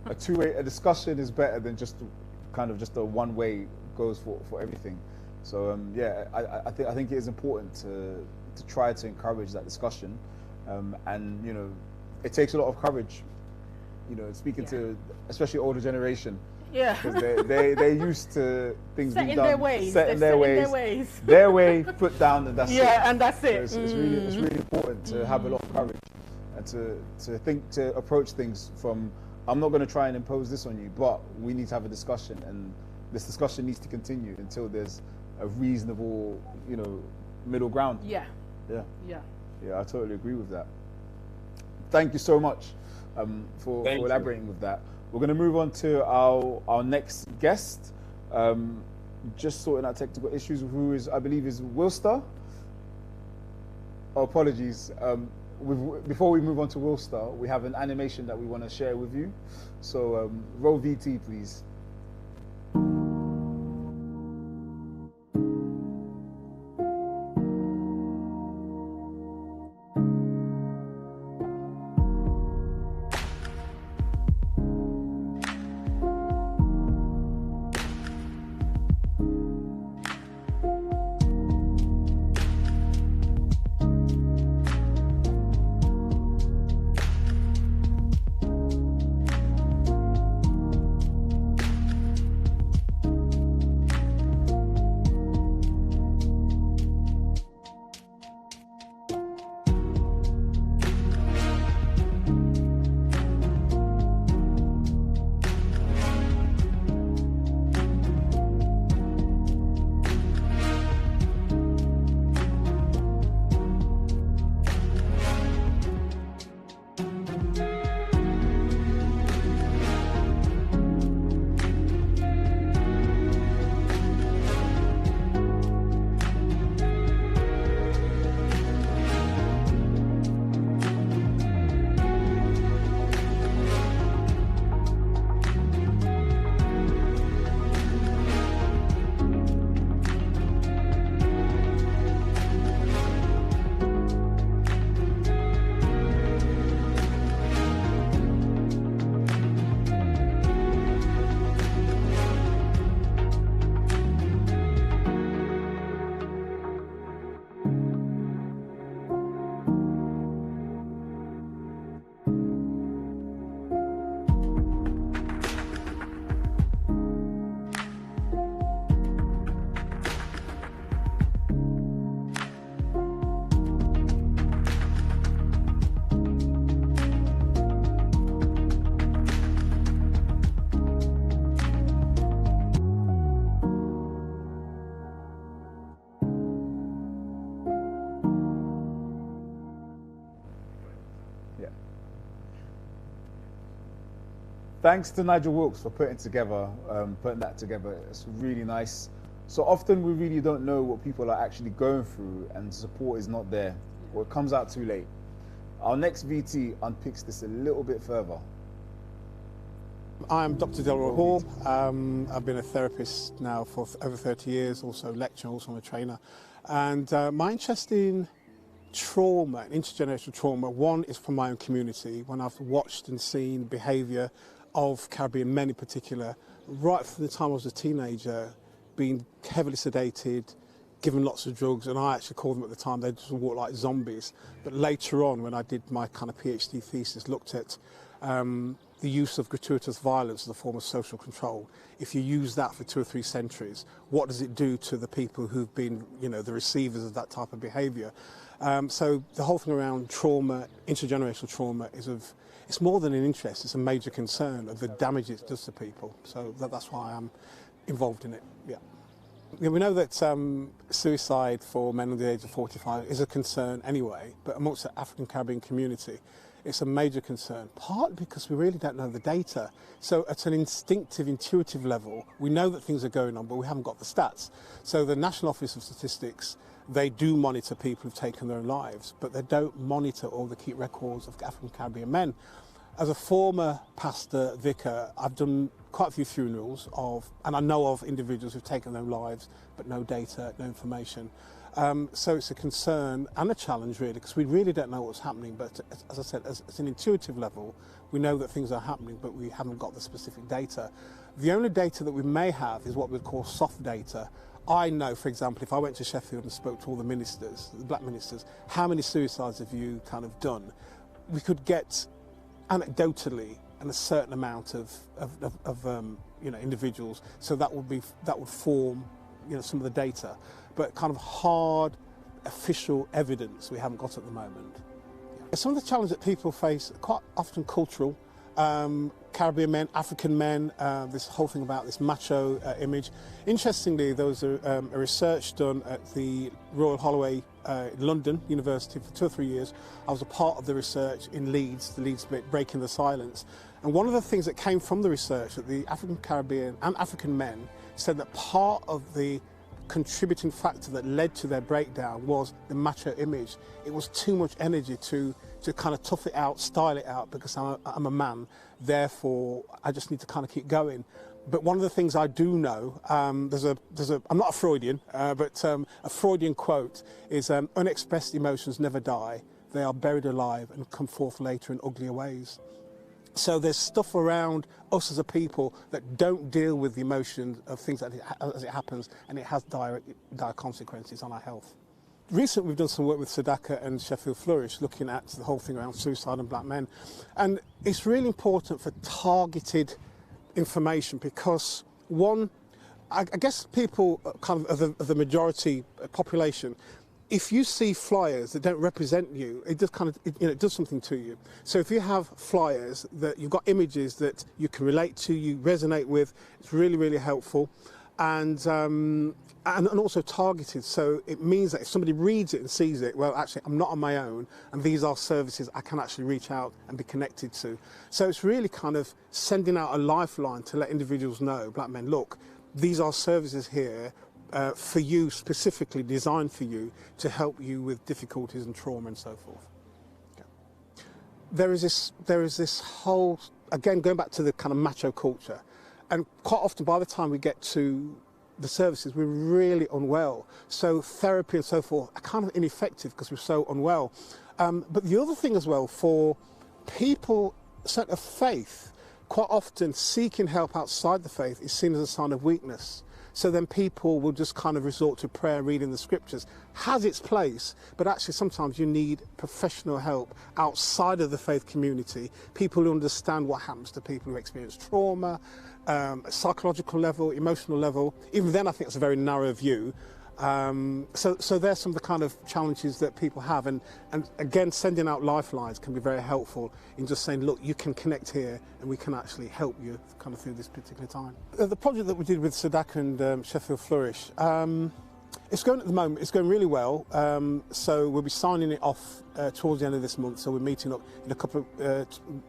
a two-way discussion is better than just a one-way goes for everything. So I think it is important to try to encourage that discussion, and it takes a lot of courage, speaking to especially older generation, because they're used to things being done, set in their ways, their way, put down, and that's it. And that's it. So it's really important to have a lot of courage and to approach things from, I'm not going to try and impose this on you, but we need to have a discussion, and this discussion needs to continue until there's a reasonable, middle ground. I totally agree with that. Thank you so much for elaborating with that. We're going to move on to our next guest. Just sorting out technical issues, who is, I believe, is Wilster. Oh, apologies. Before we move on to Wilster, we have an animation that we want to share with you. So roll VT, please. Thanks to Nigel Wilkes for putting that together. It's really nice. So often we really don't know what people are actually going through, and support is not there, or it comes out too late. Our next VT unpicks this a little bit further. I'm Dr. Delroy Hall. I've been a therapist now for over 30 years, also lecturer, also I'm a trainer. And my interest in trauma, intergenerational trauma, one is from my own community, when I've watched and seen behaviour of Caribbean men in particular, right from the time I was a teenager, being heavily sedated, given lots of drugs, and I actually called them at the time, they just walk like zombies. But later on, when I did my kind of PhD thesis, looked at the use of gratuitous violence as a form of social control. If you use that for 2 or 3 centuries, what does it do to the people who've been, you know, the receivers of that type of behaviour? So the whole thing around trauma, intergenerational trauma, it's more than an interest, it's a major concern of the damage it does to people. So that's why I'm involved in it, yeah. We know that suicide for men under the age of 45 is a concern anyway, but amongst the African Caribbean community, it's a major concern, partly because we really don't know the data. So at an instinctive, intuitive level, we know that things are going on, but we haven't got the stats. So the National Office of Statistics, they do monitor people who've taken their own lives, but they don't monitor or they keep records of African Caribbean men. As a former pastor, vicar, I've done quite a few funerals and I know of individuals who've taken their own lives, but no data, no information. So it's a concern and a challenge really, because we really don't know what's happening, but as I said, at an intuitive level, we know that things are happening, but we haven't got the specific data. The only data that we may have is what we call soft data. I know, for example, if I went to Sheffield and spoke to all the ministers, the black ministers, how many suicides have you kind of done? We could get anecdotally and a certain amount of you know, individuals, so that would form, you know, some of the data, but kind of hard official evidence we haven't got at the moment. Yeah. Some of the challenges that people face are quite often cultural. Caribbean men, African men, this whole thing about this macho image. Interestingly, there was a research done at the Royal Holloway London University for 2 or 3 years. I was a part of the research in Leeds, the Leeds bit, Breaking the Silence. And one of the things that came from the research that the African Caribbean and African men said that part of the contributing factor that led to their breakdown was the macho image. It was too much energy to kind of tough it out, style it out, because I'm a man, therefore I just need to kind of keep going. But one of the things I do know, I'm not a Freudian, but a Freudian quote is, unexpressed emotions never die, they are buried alive and come forth later in uglier ways. So there's stuff around us as a people that don't deal with the emotions of things as it happens, and it has dire consequences on our health. Recently we've done some work with Sedaka and Sheffield Flourish looking at the whole thing around suicide and black men. And it's really important for targeted information because, one, I guess people kind of the majority population, if you see flyers that don't represent you, it does kind of, it does something to you. So if you have flyers that you've got images that you can relate to, you resonate with, it's really, really helpful. And also targeted, so it means that if somebody reads it and sees it, well, actually, I'm not on my own, and these are services I can actually reach out and be connected to. So it's really kind of sending out a lifeline to let individuals know, black men, look, these are services here for you, specifically designed for you, to help you with difficulties and trauma and so forth. Okay. There is this whole, again, going back to the kind of macho culture, and quite often by the time we get to the services, we're really unwell. So therapy and so forth are kind of ineffective because we're so unwell. But the other thing as well, for people of faith, quite often seeking help outside the faith is seen as a sign of weakness. So then people will just kind of resort to prayer, reading the scriptures. Has its place, but actually sometimes you need professional help outside of the faith community, people who understand what happens to people who experience trauma, psychological level, emotional level. Even then I think it's a very narrow view. So there's some of the kind of challenges that people have, and again, sending out lifelines can be very helpful in just saying, look, you can connect here and we can actually help you kind of through this particular time. The project that we did with Sedaka and Sheffield Flourish, It's going at the moment. It's going really well. So we'll be signing it off towards the end of this month. So we're meeting up in a couple of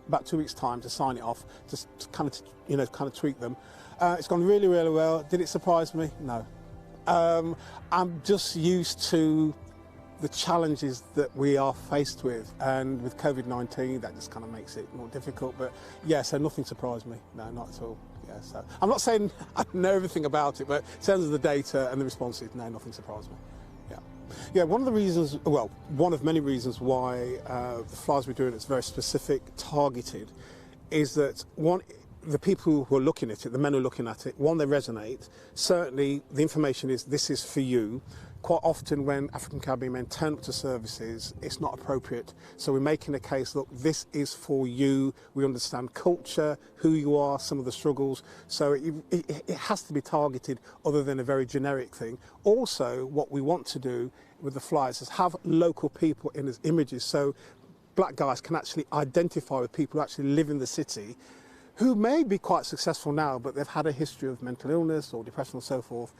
about 2 weeks' time to sign it off, just to kind of tweak them. It's gone really, really well. Did it surprise me? No. I'm just used to the challenges that we are faced with, and with COVID-19, that just kind of makes it more difficult. But yeah, so nothing surprised me. No, not at all. Yeah, so I'm not saying I know everything about it, but in terms of the data and the responses, no, nothing surprised me. Yeah, yeah. One of the reasons, well, one of many reasons why the flyers we're doing it's very specific, targeted, is that one. The people who are looking at it, the men who are looking at it, one, they resonate. Certainly, the information is, this is for you. Quite often when African Caribbean men turn up to services, it's not appropriate. So we're making a case, look, this is for you. We understand culture, who you are, some of the struggles. So it has to be targeted other than a very generic thing. Also, what we want to do with the flyers is have local people in as images. So black guys can actually identify with people who actually live in the city, who may be quite successful now, but they've had a history of mental illness or depression and so forth.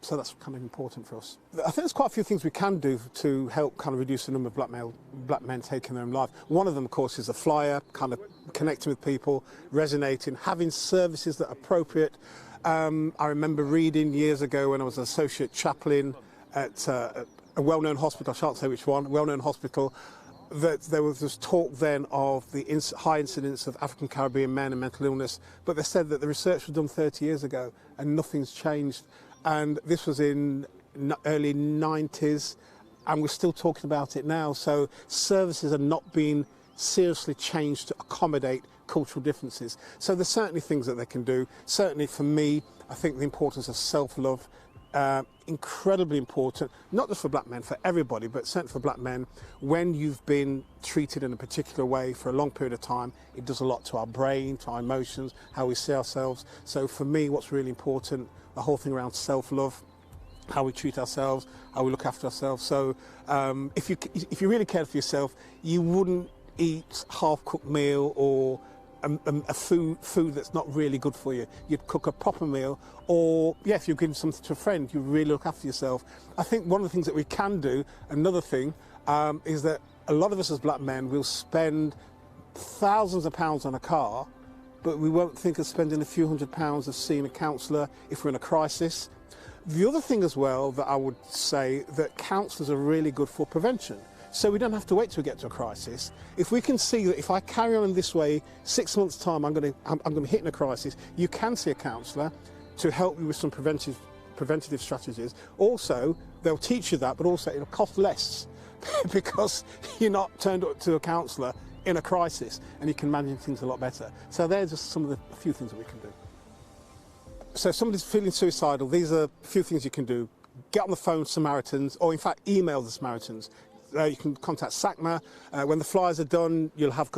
So that's kind of important for us. I think there's quite a few things we can do to help kind of reduce the number of black men taking their own life. One of them, of course, is a flyer, kind of connecting with people, resonating, having services that are appropriate. I remember reading years ago when I was an associate chaplain at a well-known hospital, I shan't say which one, a well-known hospital, that there was this talk then of the high incidence of African Caribbean men and mental illness, but they said that the research was done 30 years ago and nothing's changed. And this was in early 90s, and we're still talking about it now. So services are not being seriously changed to accommodate cultural differences. So there's certainly things that they can do. Certainly for me, I think the importance of self-love, incredibly important, not just for black men, for everybody, but certainly for black men. When you've been treated in a particular way for a long period of time, it does a lot to our brain, to our emotions, how we see ourselves. So for me, what's really important, the whole thing around self-love, how we treat ourselves, how we look after ourselves. So if you really cared for yourself, you wouldn't eat half-cooked meal or a food that's not really good for you. You'd cook a proper meal, or yeah, if you're giving something to a friend, you really look after yourself. I think one of the things that we can do, another thing, is that a lot of us as black men will spend thousands of pounds on a car, but we won't think of spending a few £100s of seeing a counsellor if we're in a crisis. The other thing as well that I would say, that counsellors are really good for prevention. So we don't have to wait till we get to a crisis. If we can see that if I carry on in this way, 6 months' time I'm going to be hitting a crisis, you can see a counsellor to help you with some preventative strategies. Also, they'll teach you that, but also it'll cost less because you're not turned up to a counsellor in a crisis and you can manage things a lot better. So there's just some of the few things that we can do. So if somebody's feeling suicidal, these are a few things you can do. Get on the phone to Samaritans, or in fact email the Samaritans. You can contact SACMA. When the flyers are done, you'll have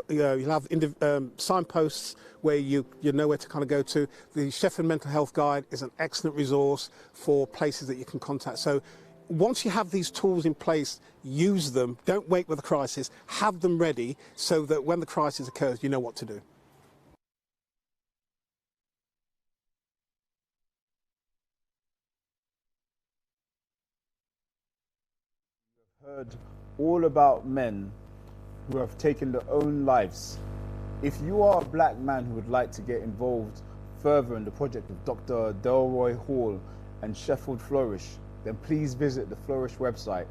signposts where you know where to kind of go to. The Sheffield Mental Health Guide is an excellent resource for places that you can contact. So once you have these tools in place, use them. Don't wait with the crisis. Have them ready so that when the crisis occurs, you know what to do. Heard all about men who have taken their own lives. If you are a black man who would like to get involved further in the project of Dr. Delroy Hall and Sheffield Flourish, then please visit the Flourish website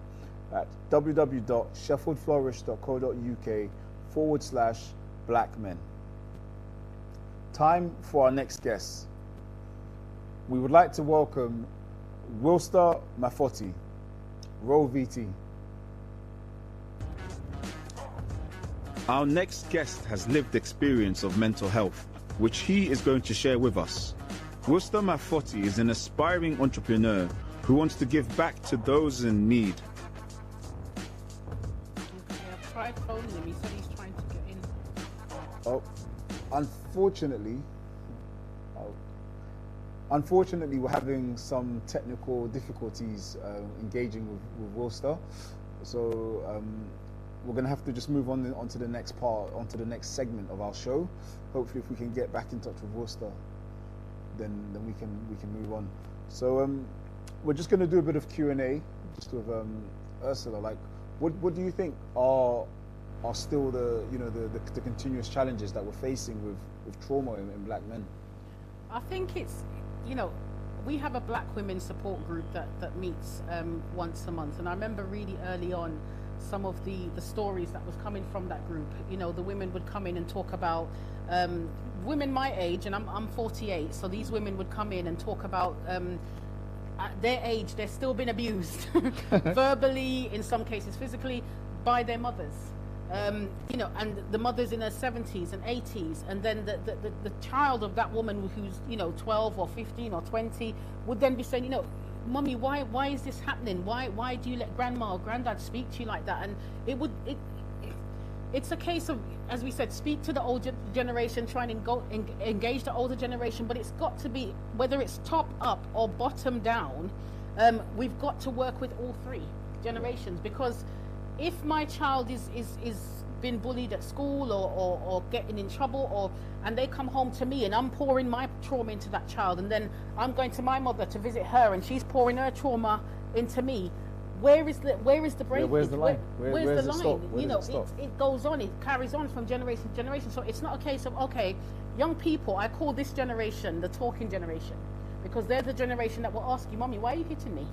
at www.sheffieldflourish.co.uk/black men. Time for our next guest. We would like to welcome Wilster Mafoti, Roll VT. Our next guest has lived experience of mental health, which he is going to share with us. Wilster Mafoti is an aspiring entrepreneur who wants to give back to those in need. Okay, I've tried phoning him. He said he's trying to get in. Oh, unfortunately, we're having some technical difficulties engaging with Wilster. So we're going to have to just move on to the next part, onto the next segment of our show. Hopefully, if we can get back in touch with Wilster, then we can move on. So we're just going to do a bit of Q&A just with Ursula. Like, what do you think are still the the continuous challenges that we're facing with trauma in black men? I think it's, we have a black women support group that meets once a month, and I remember really early on some of the stories that was coming from that group. The women would come in and talk about women my age, and I'm 48, so these women would come in and talk about at their age they're still being abused verbally, in some cases physically, by their mothers. And the mother's in her 70s and 80s, and then the child of that woman who's 12 or 15 or 20 would then be saying, Mummy, why is this happening? Why do you let grandma or granddad speak to you like that? And it's a case of, as we said, speak to the older generation, try and engage the older generation, but it's got to be, whether it's top up or bottom down, we've got to work with all three generations. Because if my child is been bullied at school or getting in trouble, and they come home to me and I'm pouring my trauma into that child, and then I'm going to my mother to visit her and she's pouring her trauma into me, where is the break? Yeah, where's the line? Where's the line? It goes on, it carries on from generation to generation. So it's not a case of, okay, young people, I call this generation the talking generation, because they're the generation that will ask you, Mommy, why are you hitting me?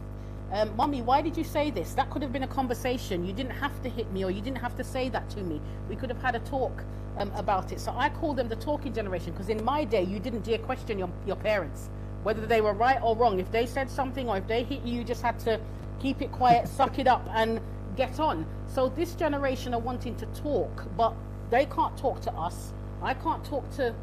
Mommy, why did you say this? That could have been a conversation. You didn't have to hit me, or you didn't have to say that to me. We could have had a talk about it. So I call them the talking generation, because in my day, you didn't dare question your parents, whether they were right or wrong. If they said something or if they hit you, you just had to keep it quiet, suck it up and get on. So this generation are wanting to talk, but they can't talk to us. I can't talk to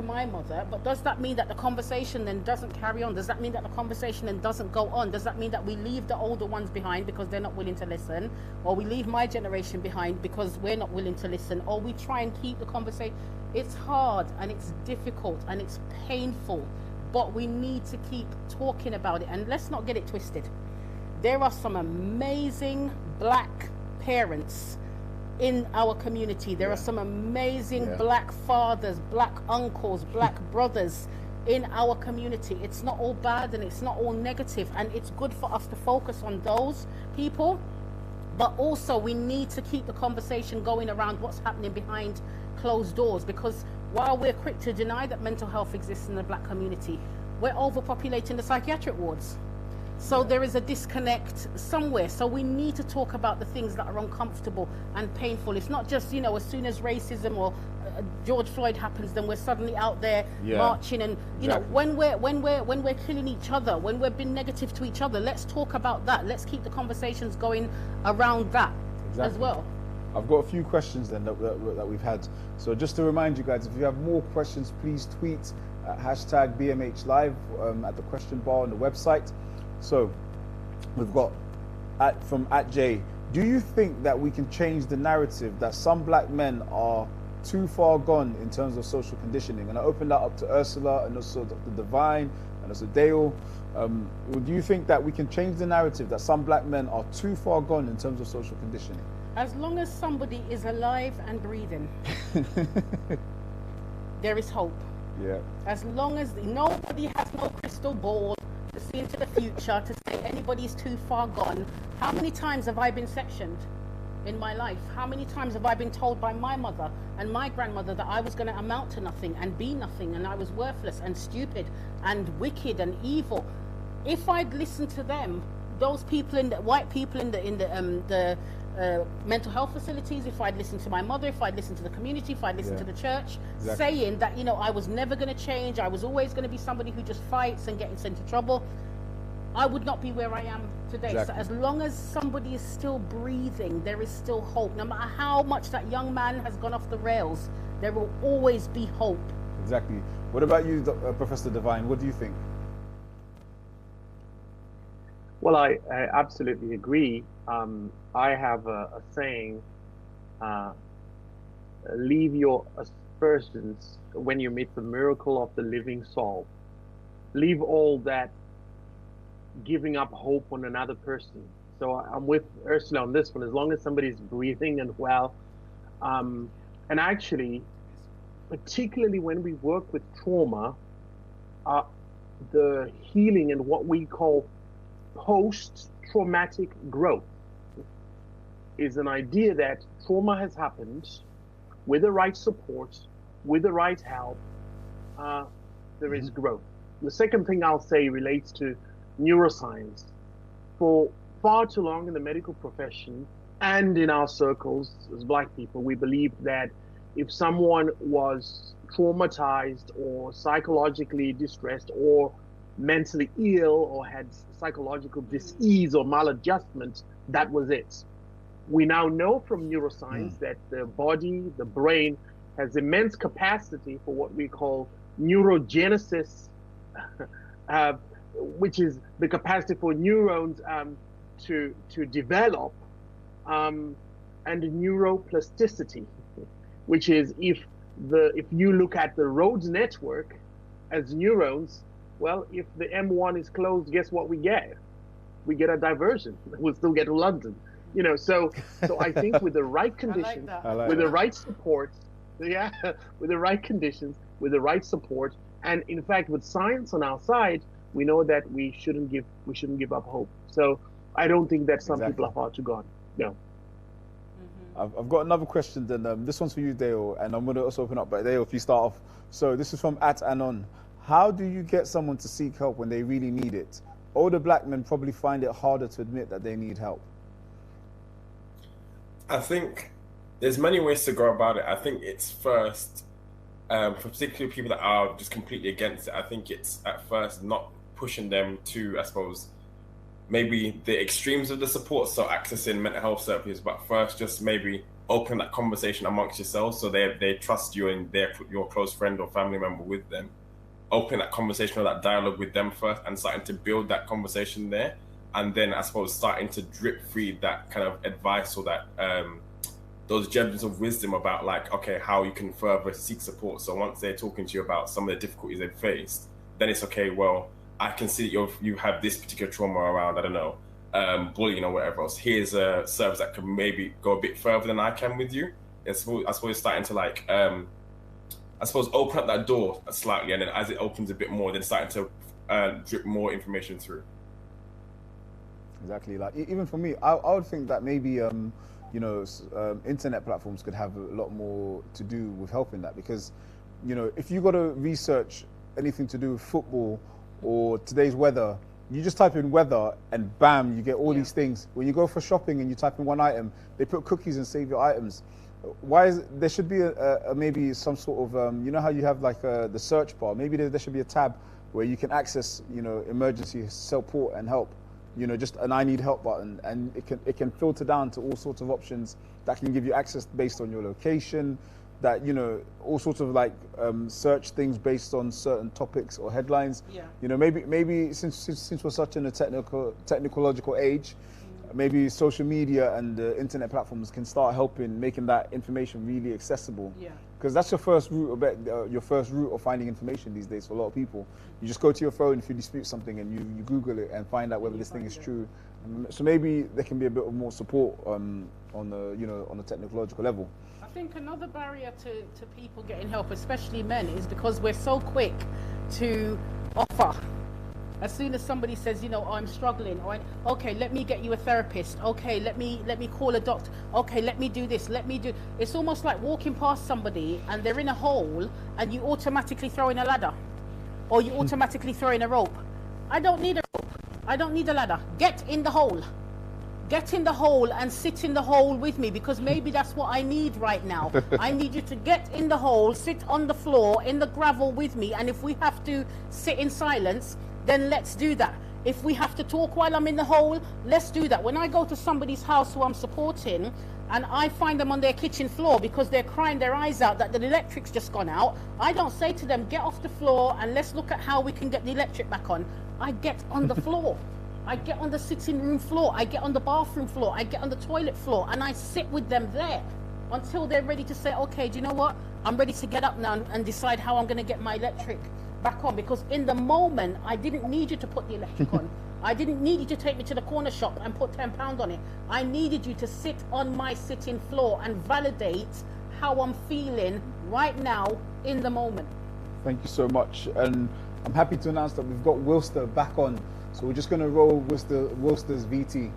my mother, but does that mean that the conversation then doesn't carry on? Does that mean that the conversation then doesn't go on? Does that mean that we leave the older ones behind because they're not willing to listen, or we leave my generation behind because we're not willing to listen, or we try and keep the conversation? It's hard and it's difficult and it's painful, but we need to keep talking about it. And let's not get it twisted. There are some amazing black parents in our community. There are some amazing black fathers, black uncles, black brothers in our community. It's not all bad and it's not all negative, and it's good for us to focus on those people, but also we need to keep the conversation going around what's happening behind closed doors, because while we're quick to deny that mental health exists in the black community, we're overpopulating the psychiatric wards. So there is a disconnect somewhere. So we need to talk about the things that are uncomfortable and painful. It's not just, as soon as racism or George Floyd happens, then we're suddenly out there marching. And when we're killing each other, when we're being negative to each other, let's talk about that. Let's keep the conversations going around that as well. I've got a few questions then that we've had. So just to remind you guys, if you have more questions, please tweet at #BMHLive at the question bar on the website. So we've got from @J, do you think that we can change the narrative that some black men are too far gone in terms of social conditioning? And I open that up to Ursula and also Dr. Divine and also Dale. Do you think that we can change the narrative that some black men are too far gone in terms of social conditioning? As long as somebody is alive and breathing, there is hope. Yeah. As long as nobody has no crystal ball to see into the future to say anybody's too far gone. How many times have I been sectioned in my life? How many times have I been told by my mother and my grandmother that I was going to amount to nothing and be nothing, and I was worthless and stupid and wicked and evil? If I'd listened to them, those people in the white people in the mental health facilities, if I'd listened to my mother, if I'd listened to the community, if I'd listened to the church, saying that, I was never going to change, I was always going to be somebody who just fights and gets into trouble, I would not be where I am today. So as long as somebody is still breathing, there is still hope. No matter how much that young man has gone off the rails, there will always be hope. Exactly. What about you, Professor Divine? What do you think? Well, I absolutely agree. I have a saying, leave your aspersions when you meet the miracle of the living soul. Leave all that giving up hope on another person. So I'm with Ursula on this one. As long as somebody's breathing and well, and actually, particularly when we work with trauma, the healing and what we call post-traumatic growth is an idea that trauma has happened with the right support, with the right help, there is growth. The second thing I'll say relates to neuroscience. For far too long in the medical profession and in our circles as Black people, we believed that if someone was traumatized or psychologically distressed or mentally ill or had psychological dis-ease or maladjustment, that was it. We now know from neuroscience that the body, the brain, has immense capacity for what we call neurogenesis, which is the capacity for neurons to develop, and neuroplasticity, which is if you look at the road network as neurons, well, if the M1 is closed, guess what we get? We get a diversion. We'll still get to London. You know, so I think with the right conditions, with the right support, with the right conditions, with the right support, and in fact with science on our side, we know that we shouldn't give up hope. So I don't think that some people are far too gone. No. I've got another question then. This one's for you, Dale, and I'm going to also open up, but Dale, if you start off. So this is from @Anon. How do you get someone to seek help when they really need it? Older Black men probably find it harder to admit that they need help. I think there's many ways to go about it. I think it's first, for particularly people that are just completely against it, I think it's at first not pushing them to, I suppose, maybe the extremes of the support, so accessing mental health services, but first just maybe open that conversation amongst yourselves so they trust you and they're your close friend or family member with them. Open that conversation or that dialogue with them first and starting to build that conversation there. And then I suppose starting to drip feed that kind of advice or that those gems of wisdom about like, okay, how you can further seek support. So once they're talking to you about some of the difficulties they've faced, then it's okay, well, I can see that you have this particular trauma around, I don't know, bullying or whatever else. Here's a service that can maybe go a bit further than I can with you. I suppose starting to like, I suppose open up that door slightly, and then as it opens a bit more, then starting to drip more information through. Exactly. Like even for me, I would think that maybe you know, internet platforms could have a lot more to do with helping that, because you know, if you got to research anything to do with football or today's weather, you just type in weather and bam, you get all these things. When you go for shopping and you type in one item, they put cookies and save your items. Why is there should be a maybe some sort of you know how you have like the search bar? Maybe there should be a tab where you can access, you know, emergency support and help. You know, just an I need help button, and it can filter down to all sorts of options that can give you access based on your location, that, you know, all sorts of like search things based on certain topics or headlines. You know, maybe since we're such in a technological age, maybe social media and the internet platforms can start helping making that information really accessible. Because that's your first route of finding information these days for a lot of people. You just go to your phone if you dispute something and you Google it and find out whether this thing is true. So maybe there can be a bit of more support on the technological level. I think another barrier to people getting help, especially men, is because we're so quick to offer. As soon as somebody says, you know, oh, I'm struggling, or okay, let me get you a therapist. Okay, let me call a doctor. Okay, let me do this. It's almost like walking past somebody and they're in a hole and you automatically throw in a ladder, or you automatically throw in a rope. I don't need a rope. I don't need a ladder. Get in the hole. Get in the hole and sit in the hole with me, because maybe that's what I need right now. I need you to get in the hole, sit on the floor, in the gravel with me, and if we have to sit in silence, then let's do that. If we have to talk while I'm in the hole, let's do that. When I go to somebody's house who I'm supporting and I find them on their kitchen floor because they're crying their eyes out that the electric's just gone out, I don't say to them, get off the floor and let's look at how we can get the electric back on. I get on the floor. I get on the sitting room floor. I get on the bathroom floor. I get on the toilet floor, and I sit with them there until they're ready to say, okay, do you know what? I'm ready to get up now and decide how I'm going to get my electric back on, because in the moment I didn't need you to put the electric on. I didn't need you to take me to the corner shop and put £10 on it. I needed you to sit on my sitting floor and validate how I'm feeling right now in the moment. Thank you so much, and I'm happy to announce that we've got Wilster back on. So we're just going to roll with the Worcester's VT.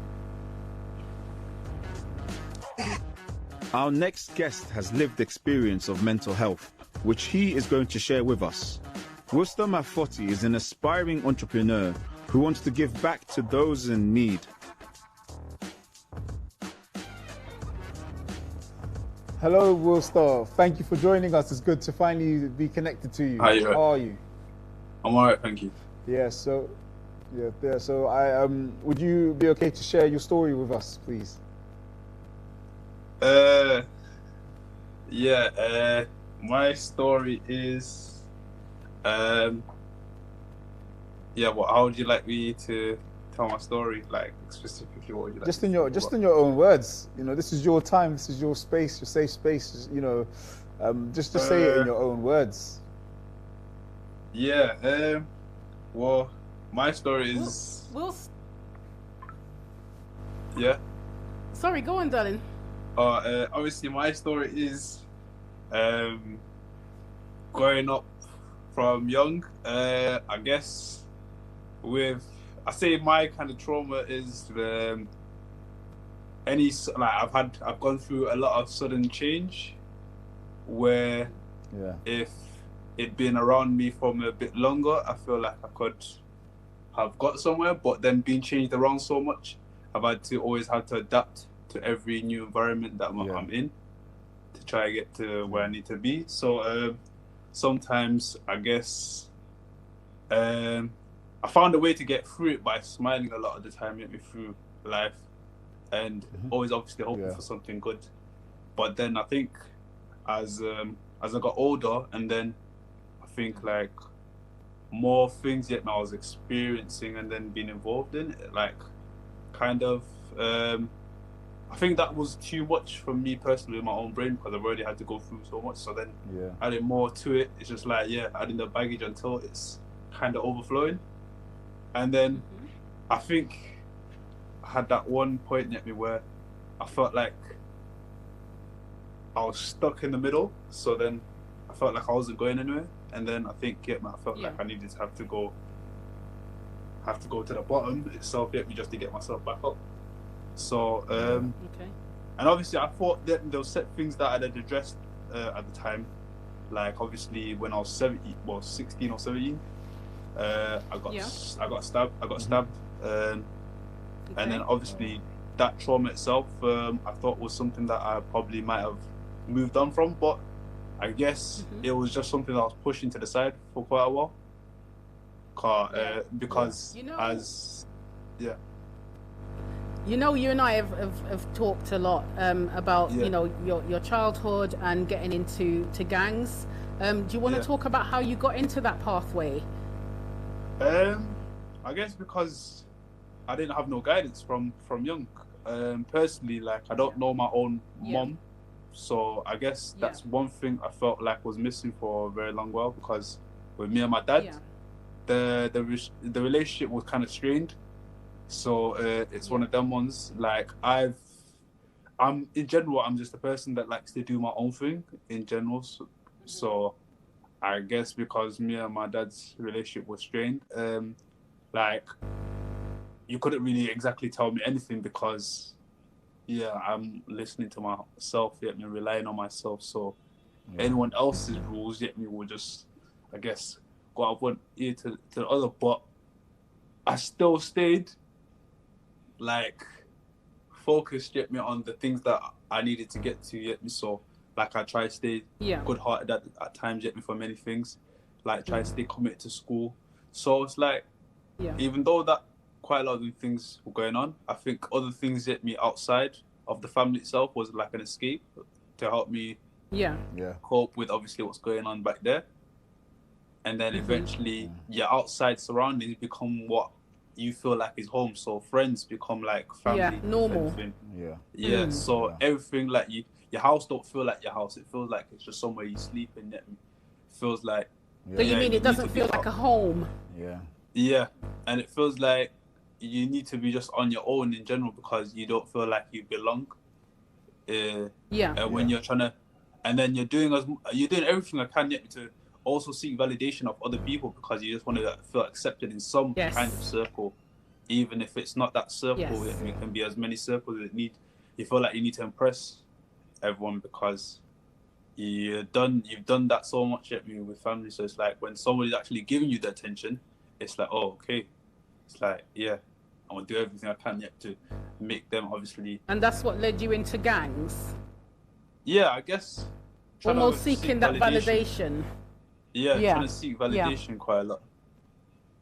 Our next guest has lived experience of mental health, which he is going to share with us. Worcester Mafotti is an aspiring entrepreneur who wants to give back to those in need. Hello, Worcester. Thank you for joining us. It's good to finally be connected to you. How are you? I'm alright, thank you. So I would you be okay to share your story with us, please? My story is how would you like me to tell my story? Like specifically, what would you like? Just in your own words. You know, this is your time. This is your space, your safe space. You know, just say it in your own words. Well, my story is. Yeah. Sorry, go on, darling. Obviously, my story is growing up from young. I guess I say my kind of trauma is I've gone through a lot of sudden change, where if it'd been around me from a bit longer, I feel like I could have got somewhere. But then being changed around so much, I've always had to adapt to every new environment that I'm in to try to get to where I need to be. So sometimes I guess I found a way to get through it by smiling a lot of the time, get me through life, and always obviously hoping for something good. But then I think as I got older, and then I think like more things that I was experiencing and then being involved in, like kind of I think that was too much for me personally in my own brain, because I've already had to go through so much. So then adding more to it, it's just like adding the baggage until it's kind of overflowing. And then I think I had that one point at me where I felt like I was stuck in the middle. So then I felt like I wasn't going anywhere. And then I think I felt like I needed to have to go to the bottom itself, just to get myself back up. So and obviously I thought that there were set things that I had addressed at the time, like obviously when I was 16 or 17, I got stabbed, and then obviously that trauma itself I thought was something that I probably might have moved on from, but I guess it was just something that I was pushing to the side for quite a while, because you know, you and I have talked a lot about your childhood and getting into gangs. Do you want to talk about how you got into that pathway? I guess because I didn't have no guidance from young. Personally, like I don't know my own mom, so I guess that's one thing I felt like was missing for a very long while, because with me and my dad, the relationship was kind of strained. So it's one of them ones. Like I'm in general, I'm just a person that likes to do my own thing in general. So I guess because me and my dad's relationship was strained, like you couldn't really exactly tell me anything, because I'm listening to myself, me relying on myself. So anyone else's rules, me will just, I guess, go out one ear to the other. But I still stayed like focused me on the things that I needed to get to me. So like I try to stay good-hearted at times me for many things, like try to stay committed to school. So it's like even though that quite a lot of things were going on, I think other things me outside of the family itself was like an escape to help me cope with obviously what's going on back there. And then eventually your outside surroundings become what you feel like is home. So friends become like family. Normal. So everything, like your house don't feel like your house. It feels like it's just somewhere you sleep in. It feels like so you mean it doesn't feel like a home? And it feels like you need to be just on your own in general, because you don't feel like you belong. And when you're trying to, and then you're doing everything I can to also seek validation of other people, because you just want to feel accepted in some kind of circle. even if it's not that circle, Yes. it can be as many circles as it need. You feel like you need to impress everyone because you've done that so much with family. So it's like when somebody's actually giving you the attention, it's like, oh, okay. It's like, yeah, I'm gonna do everything I can to make them obviously. And that's what led you into gangs? Yeah, I guess. Almost seeking that validation. Yeah, trying to seek validation quite a lot.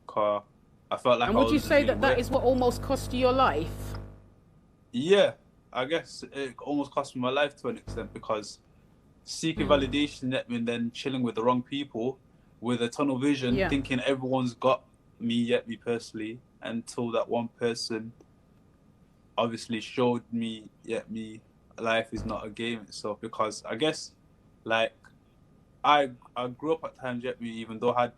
Cause I felt like. And would you say that is what almost cost you your life? Yeah, I guess it almost cost me my life to an extent because seeking validation and then chilling with the wrong people with a tunnel vision, thinking everyone's got me personally, until that one person obviously showed me life is not a game itself. Because I guess like I grew up at times even though I had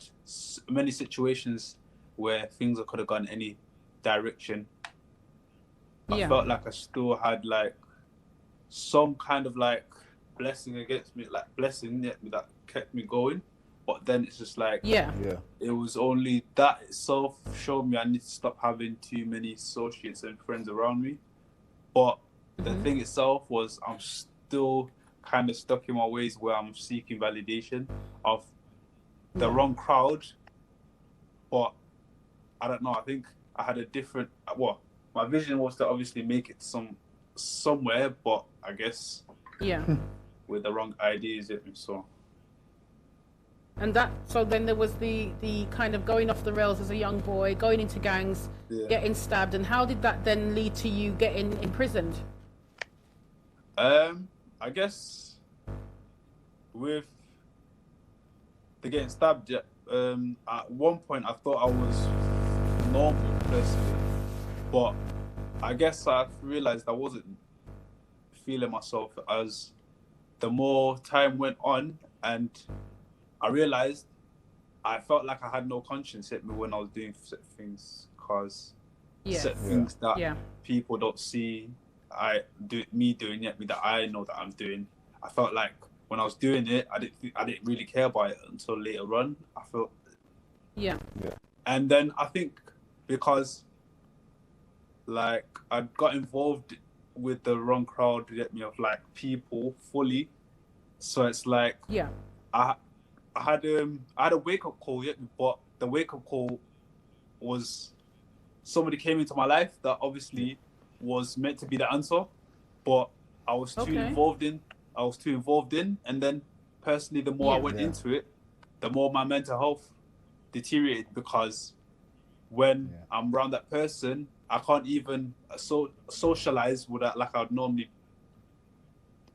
many situations where things could have gone any direction, I felt like I still had like some kind of like blessing against me, like blessing that kept me going. But then it's just like it was only that itself showed me I need to stop having too many associates and friends around me. But the thing itself was I'm still kind of stuck in my ways where I'm seeking validation of the wrong crowd. But I don't know, I think I had a different, my vision was to obviously make it somewhere, but I guess with the wrong ideas, so. And so then there was the kind of going off the rails as a young boy, going into gangs, getting stabbed, and how did that then lead to you getting imprisoned? I guess with the getting stabbed, at one point I thought I was normal personally, but I guess I realized I wasn't feeling myself as the more time went on, and I realized I felt like I had no conscience hit me when I was doing certain things, because certain things that people don't see me doing that I know that I'm doing. I felt like when I was doing it, I didn't really care about it until later on. I felt and then I think because like I got involved with the wrong crowd of like people fully, so it's like I had a wake up call, but the wake up call was somebody came into my life that obviously was meant to be the answer, but I was too involved in. And then personally, the more I went into it, the more my mental health deteriorated, because when I'm around that person, I can't even socialize with that like I'd normally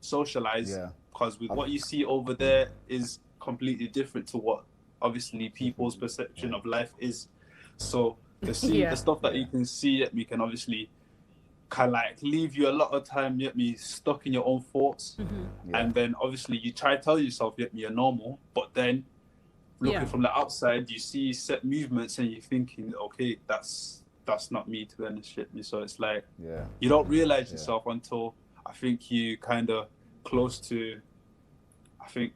socialize, because with what you see over there is completely different to what obviously people's perception of life is. So the stuff that you can see me can obviously kind of like leave you a lot of time stuck in your own thoughts, and then obviously you try to tell yourself you're normal, but then looking from the outside you see set movements and you're thinking, okay, that's not me, to be honest. So it's like you don't realize yourself until I think you kind of close to, I think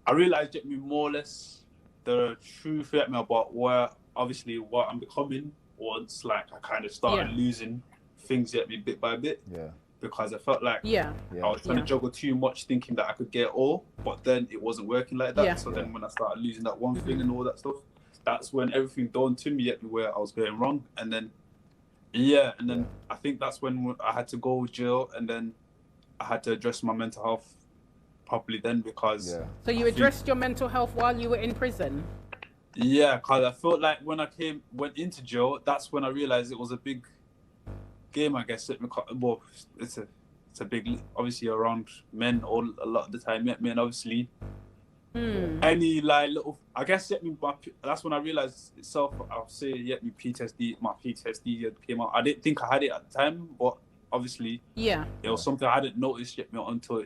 I realized more or less the truth about where obviously what I'm becoming, once like I kind of started losing things bit by bit, because I felt like I was trying to juggle too much, thinking that I could get it all, but then it wasn't working like that. So then when I started losing that one thing and all that stuff, that's when everything dawned to me where I was going wrong. And then I think that's when I had to go to jail, and then I had to address my mental health properly then, because So you addressed your mental health while you were in prison? Yeah, because I felt like when I went into jail, that's when I realized it was a big game, I guess. Well, it's a big, obviously around men a lot of the time, men obviously. Any like little, I guess that's when I realized itself. I'll say my PTSD came out. I didn't think I had it at the time, but obviously it was something I hadn't noticed until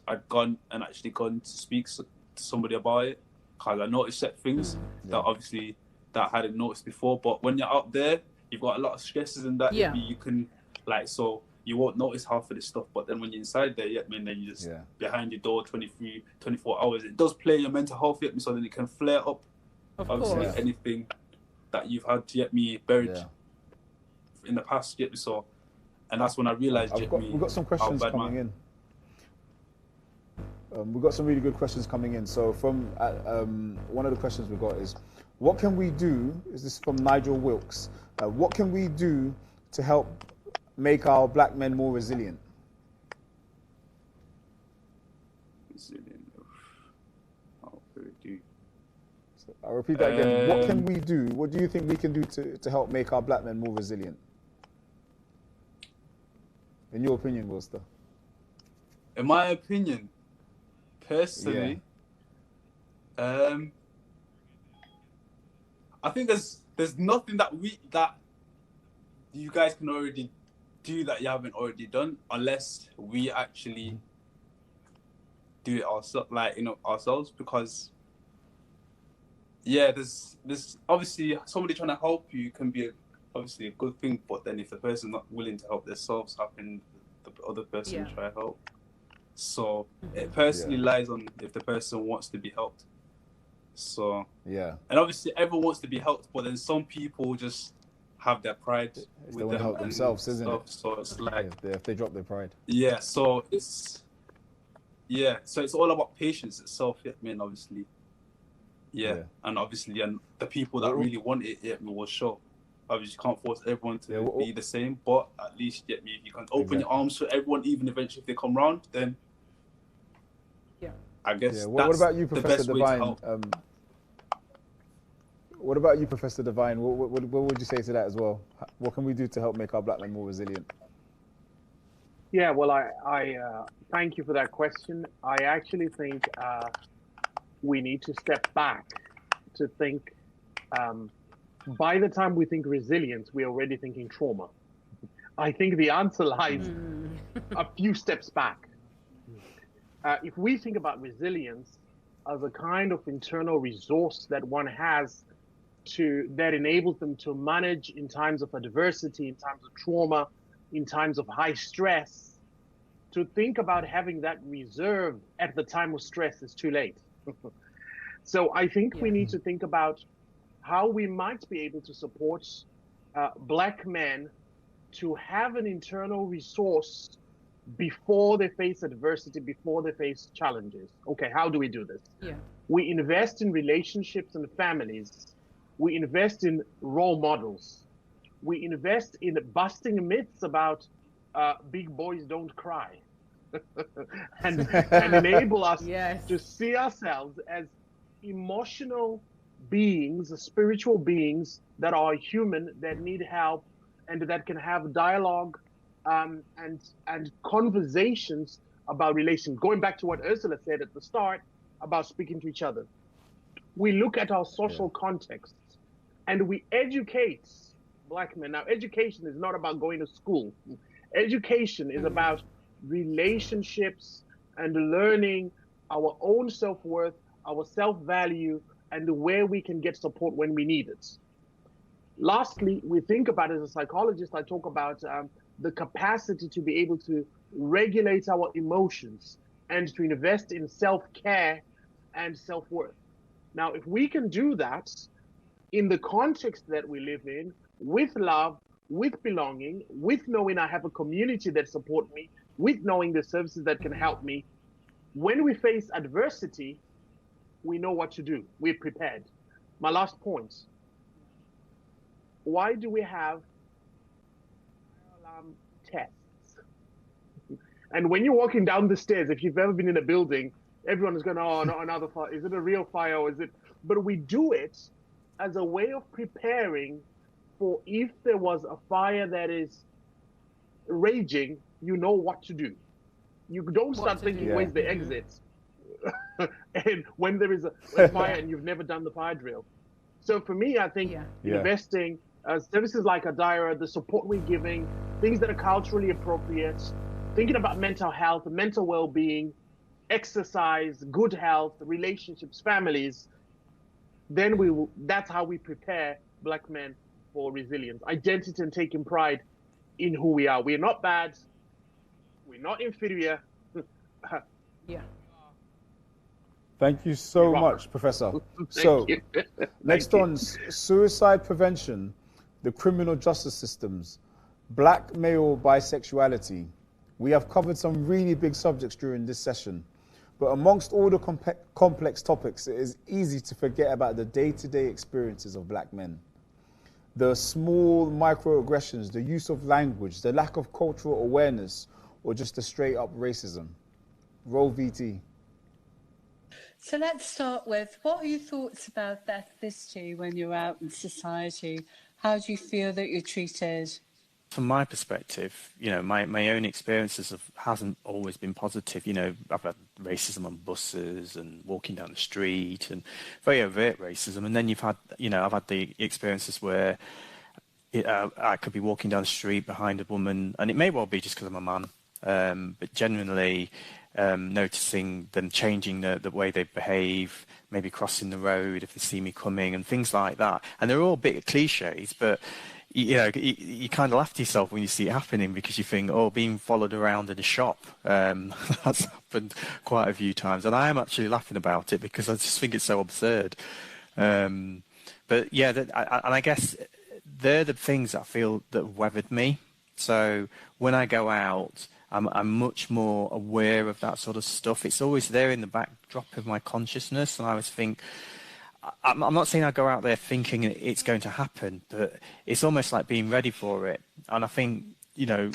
I'd gone to speak to somebody about it, because I noticed certain things that obviously that I hadn't noticed before. But when you're out there, you've got a lot of stresses and that you can so you won't notice half of this stuff, but then when you're inside there, then you just behind your door 24 hours, it does play your mental health, so then it can flare up. Of obviously course. anything that you've had yet me buried in the past, yet me so. And that's when I realized we've got some questions coming in. We've got some really good questions coming in. So from one of the questions we've got is, what can we do, is this from Nigel Wilkes, what can we do to help make our black men more resilient? So I'll repeat that again. What can we do? What do you think we can do to help make our black men more resilient? In your opinion, Wilster? In my opinion, personally, I think there's nothing that you guys can already do that you haven't already done, unless we actually do it ourselves. Because there's obviously somebody trying to help you can be obviously a good thing, but then if the person's not willing to help themselves, how can the other person try to help? So it personally lies on if the person wants to be helped. So and obviously everyone wants to be helped, but then some people just have their pride. They want to help themselves, isn't it? So it's like if they drop their pride. So it's so it's all about patience itself. I mean, obviously, and obviously, and the people that really want it, will show. Obviously, you can't force everyone to be the same, but at least you can open your arms to everyone, even eventually if they come round, then I guess what about you, the Professor best Divine? way to help. What about you, Professor Divine? What would you say to that as well? What can we do to help make our black men more resilient? Yeah, well, I thank you for that question. I actually think we need to step back to think. By the time we think resilience, we're already thinking trauma. I think the answer lies a few steps back. If we think about resilience as a kind of internal resource that one has that enables them to manage in times of adversity, in times of trauma, in times of high stress, to think about having that reserve at the time of stress is too late. So I think we need to think about how we might be able to support black men to have an internal resource before they face adversity, before they face challenges. Okay, how do we do this? We invest in relationships and families. We invest in role models. We invest in busting myths about big boys don't cry. and enable us to see ourselves as emotional beings, spiritual beings that are human, that need help, and that can have dialogue and conversations about relations. Going back to what Ursula said at the start about speaking to each other. We look at our social context and we educate black men. Now, education is not about going to school. Education is about relationships and learning our own self-worth, our self-value, and where we can get support when we need it. Lastly, we think about, as a psychologist, I talk about the capacity to be able to regulate our emotions and to invest in self-care and self-worth. Now, if we can do that in the context that we live in, with love, with belonging, with knowing I have a community that supports me, with knowing the services that can help me, when we face adversity, we know what to do. We're prepared. My last point. Why do we have alarm tests? And when you're walking down the stairs, if you've ever been in a building, everyone is going, oh, not another fire. Is it a real fire or is it? But we do it as a way of preparing for if there was a fire that is raging, you know what to do. You don't start thinking, where's the exit? And when there is a fire and you've never done the fire drill. So for me, I think investing services like Adira, the support we're giving, things that are culturally appropriate, thinking about mental health, mental well-being, exercise, good health, relationships, families, then that's how we prepare black men for resilience, identity, and taking pride in who we are. We're not bad. We're not inferior. Thank you so much, Professor. So, next on suicide prevention, the criminal justice systems, black male bisexuality. We have covered some really big subjects during this session, but amongst all the complex topics, it is easy to forget about the day-to-day experiences of black men. The small microaggressions, the use of language, the lack of cultural awareness, or just the straight up racism. Roll VT. So let's start with, what are your thoughts about ethnicity when you're out in society? How do you feel that you're treated? From my perspective, you know, my own experiences hasn't always been positive. You know, I've had racism on buses and walking down the street and very overt racism. And then you've had, you know, I've had the experiences where I could be walking down the street behind a woman, and it may well be just because I'm a man, but genuinely noticing them changing the way they behave, maybe crossing the road if they see me coming and things like that. And they're all a bit cliches, but you know, you kind of laugh to yourself when you see it happening, because you think, oh, being followed around in a shop, that's happened quite a few times. And I am actually laughing about it because I just think it's so absurd. But yeah, and I guess they're the things that I feel that have weathered me. So when I go out, I'm much more aware of that sort of stuff. It's always there in the backdrop of my consciousness. And I always think, I'm not saying I go out there thinking it's going to happen, but it's almost like being ready for it. And I think, you know,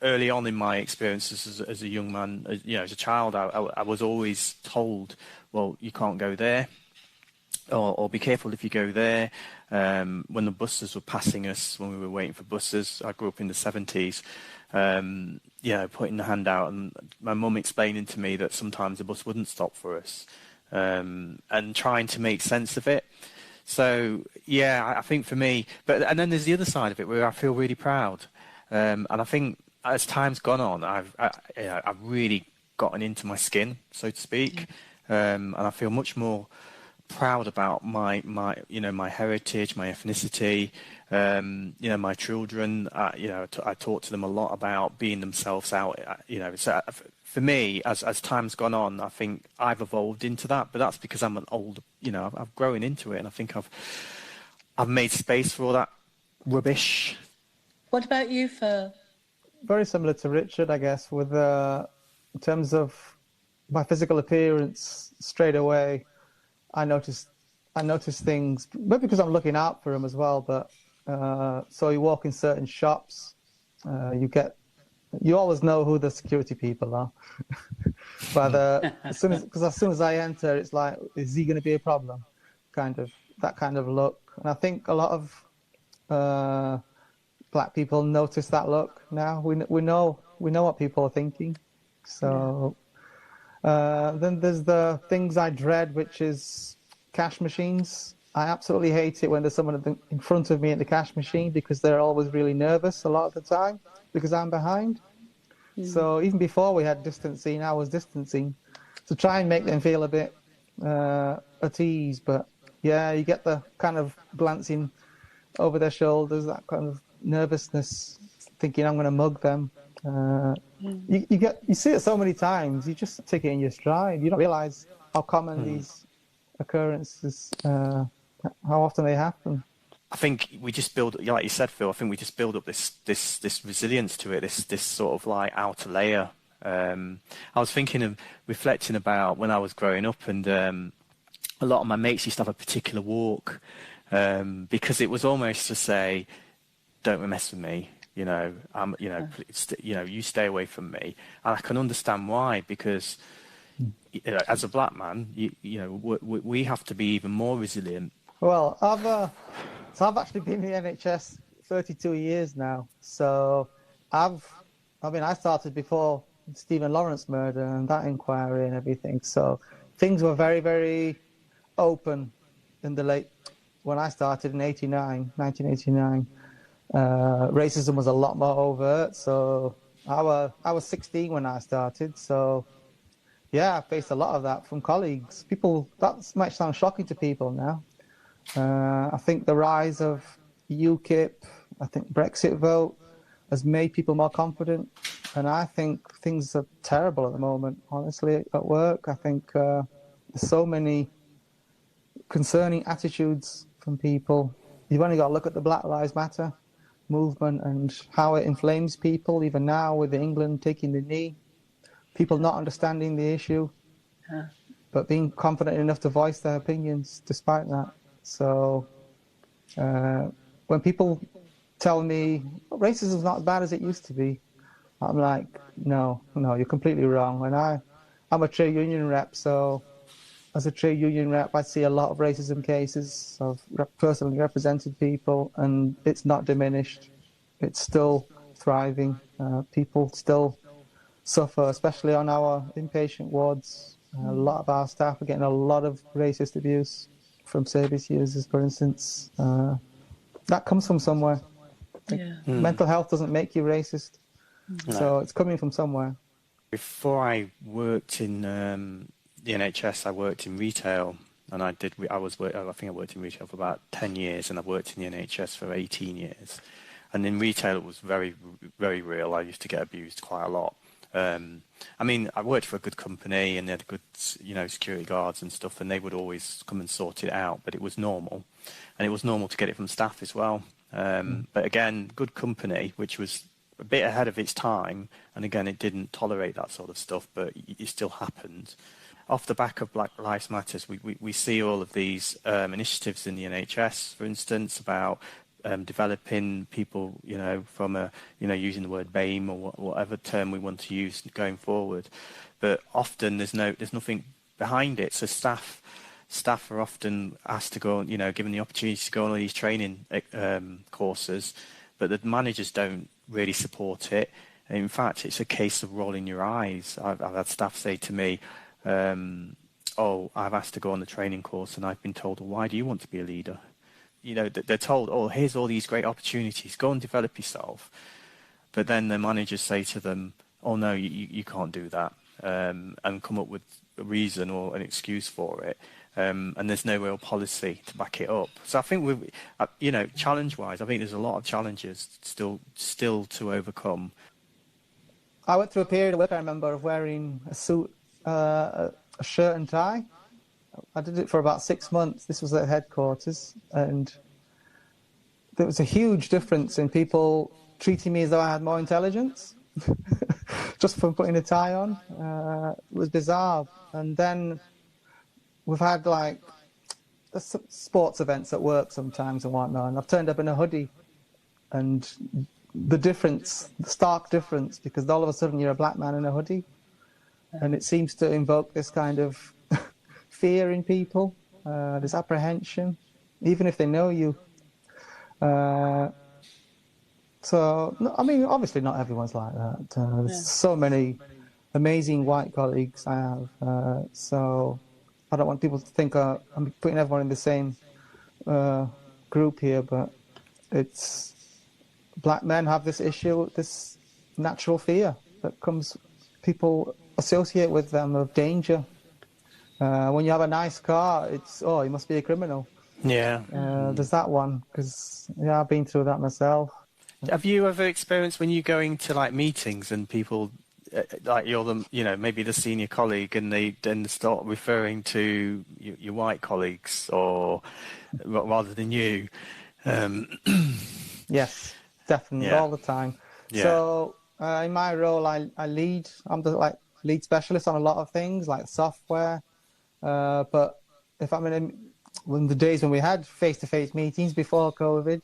early on in my experiences as a young man, you know, as a child, I was always told, well, you can't go there, or be careful if you go there. When the buses were passing us, when we were waiting for buses, I grew up in the 70s, you know, putting the hand out, and my mum explaining to me that sometimes the bus wouldn't stop for us. And trying to make sense of it. So yeah, I think for me, and then there's the other side of it where I feel really proud, and I think as time's gone on, I've really gotten into my skin, so to speak, and I feel much more proud about my you know, my heritage, my ethnicity, you know, my children. You know, I talk to them a lot about being themselves out. You know, so for me, as time's gone on, I think I've evolved into that, but that's because I'm an old, you know, I've grown into it, and I think I've made space for all that rubbish. What about you, Phil? Very similar to Richard, I guess, with in terms of my physical appearance. Straight away, I notice things, but because I'm looking out for them as well. But so you walk in certain shops, you always know who the security people are. But as soon as I enter, it's like, is he going to be a problem? That kind of look. And I think a lot of black people notice that look now. We know what people are thinking. So then there's the things I dread, which is cash machines. I absolutely hate it when there's someone in front of me at the cash machine, because they're always really nervous a lot of the time because I'm behind. So even before we had distancing, I was distancing to try and make them feel a bit at ease. But yeah, you get the kind of glancing over their shoulders, that kind of nervousness, thinking I'm going to mug them. You see it so many times, you just take it in your stride. You don't realize how common these occurrences, how often they happen. I think we just build, like you said, Phil, I think we just build up this resilience to it, this sort of like outer layer. I was thinking of reflecting about when I was growing up, and a lot of my mates used to have a particular walk, because it was almost to say, don't mess with me, you know, you stay away from me. And I can understand why, because you know, as a black man, you know, we have to be even more resilient. Well, I've actually been in the NHS 32 years now. So I started before Stephen Lawrence murder and that inquiry and everything. So things were very, very open in when I started in 1989. Racism was a lot more overt. So I was 16 when I started. So yeah, I faced a lot of that from colleagues. That might sound shocking to people now. I think the rise of UKIP, I think Brexit vote has made people more confident, and I think things are terrible at the moment, honestly, at work. I think There's so many concerning attitudes from people. You've only got to look at the Black Lives Matter movement and how it inflames people, even now with England taking the knee. People not understanding the issue, but being confident enough to voice their opinions despite that. So when people tell me racism is not as bad as it used to be, I'm like, no, you're completely wrong. And I'm a trade union rep, so as a trade union rep, I see a lot of racism cases. I've personally represented people, and it's not diminished. It's still thriving. People still suffer, especially on our inpatient wards. A lot of our staff are getting a lot of racist abuse from service users, for instance. That comes from somewhere. Mental health doesn't make you racist, so it's coming from somewhere. Before I worked in the NHS, I worked in retail, and I think I worked in retail for about 10 years, and I've worked in the NHS for 18 years. And in retail, it was very, very real. I used to get abused quite a lot. I mean, I worked for a good company, and they had good, security guards and stuff, and they would always come and sort it out. But it was normal, and it was normal to get it from staff as well. But again, good company, which was a bit ahead of its time, and again, it didn't tolerate that sort of stuff, but it still happened. Off the back of Black Lives Matters, we see all of these initiatives in the NHS, for instance, about developing people, from using the word BAME or whatever term we want to use going forward. But often there's nothing behind it. So staff are often asked to go, given the opportunity to go on all these training courses, but the managers don't really support it. And in fact, it's a case of rolling your eyes. I've had staff say to me, I've asked to go on the training course, and I've been told, well, why do you want to be a leader? They're told, here's all these great opportunities, go and develop yourself. But then the managers say to them, no, you can't do that, and come up with a reason or an excuse for it. And there's no real policy to back it up. So I think challenge-wise, I think there's a lot of challenges still to overcome. I went through a period of work, I remember, of wearing a suit, a shirt and tie. I did it for about 6 months. This was at headquarters, and there was a huge difference in people treating me as though I had more intelligence just from putting a tie on. It was bizarre. And then we've had sports events at work sometimes and whatnot, and I've turned up in a hoodie, and the stark difference, because all of a sudden you're a black man in a hoodie, and it seems to invoke this kind of fear in people, this apprehension, even if they know you. Obviously not everyone's like that. There's so many amazing white colleagues I have, so I don't want people to think I'm putting everyone in the same group here, but it's black men have this issue, this natural fear that people associate with them of danger. When you have a nice car, it's, you must be a criminal. Yeah. There's that one, because I've been through that myself. Have you ever experienced when you're going to meetings and people, you're maybe the senior colleague, and they then start referring to your white colleagues or rather than you? Yes, definitely, all the time. Yeah. So in my role, I lead. I'm the lead specialist on a lot of things like software. But if I'm in the days when we had face-to-face meetings before COVID,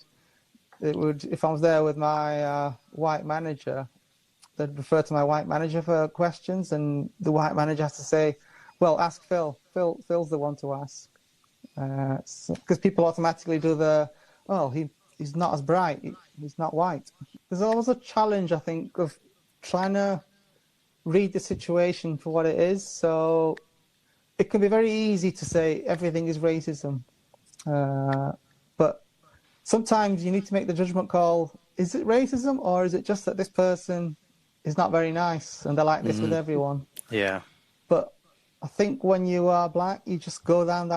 if I was there with my white manager, they'd refer to my white manager for questions, and the white manager has to say, well, ask Phil. Phil's the one to ask. Because people automatically do he's not as bright, he's not white. There's always a challenge, I think, of trying to read the situation for what it is. So it can be very easy to say everything is racism. But sometimes you need to make the judgment call, is it racism, or is it just that this person is not very nice and they're like this with everyone? Yeah. But I think when you are black, you just go down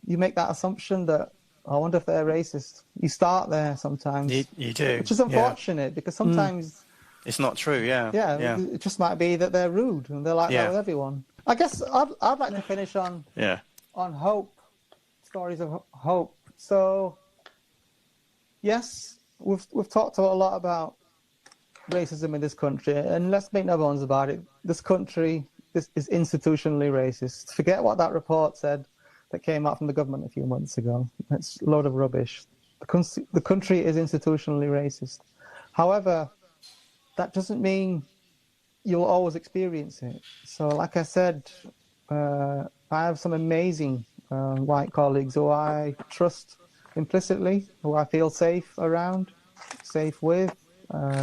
you make that assumption that, I wonder if they're racist. You start there sometimes. You do. Which is unfortunate, because sometimes... It's not true, yeah. Yeah, it just might be that they're rude and they're like that with everyone. I guess I'd like to finish on hope, stories of hope. So, yes, we've talked a lot about racism in this country, and let's make no bones about it. This country is institutionally racist. Forget what that report said that came out from the government a few months ago. It's a load of rubbish. The country is institutionally racist. However, that doesn't mean you'll always experience it. So, like I said, I have some amazing white colleagues who I trust implicitly, who I feel safe around, safe with.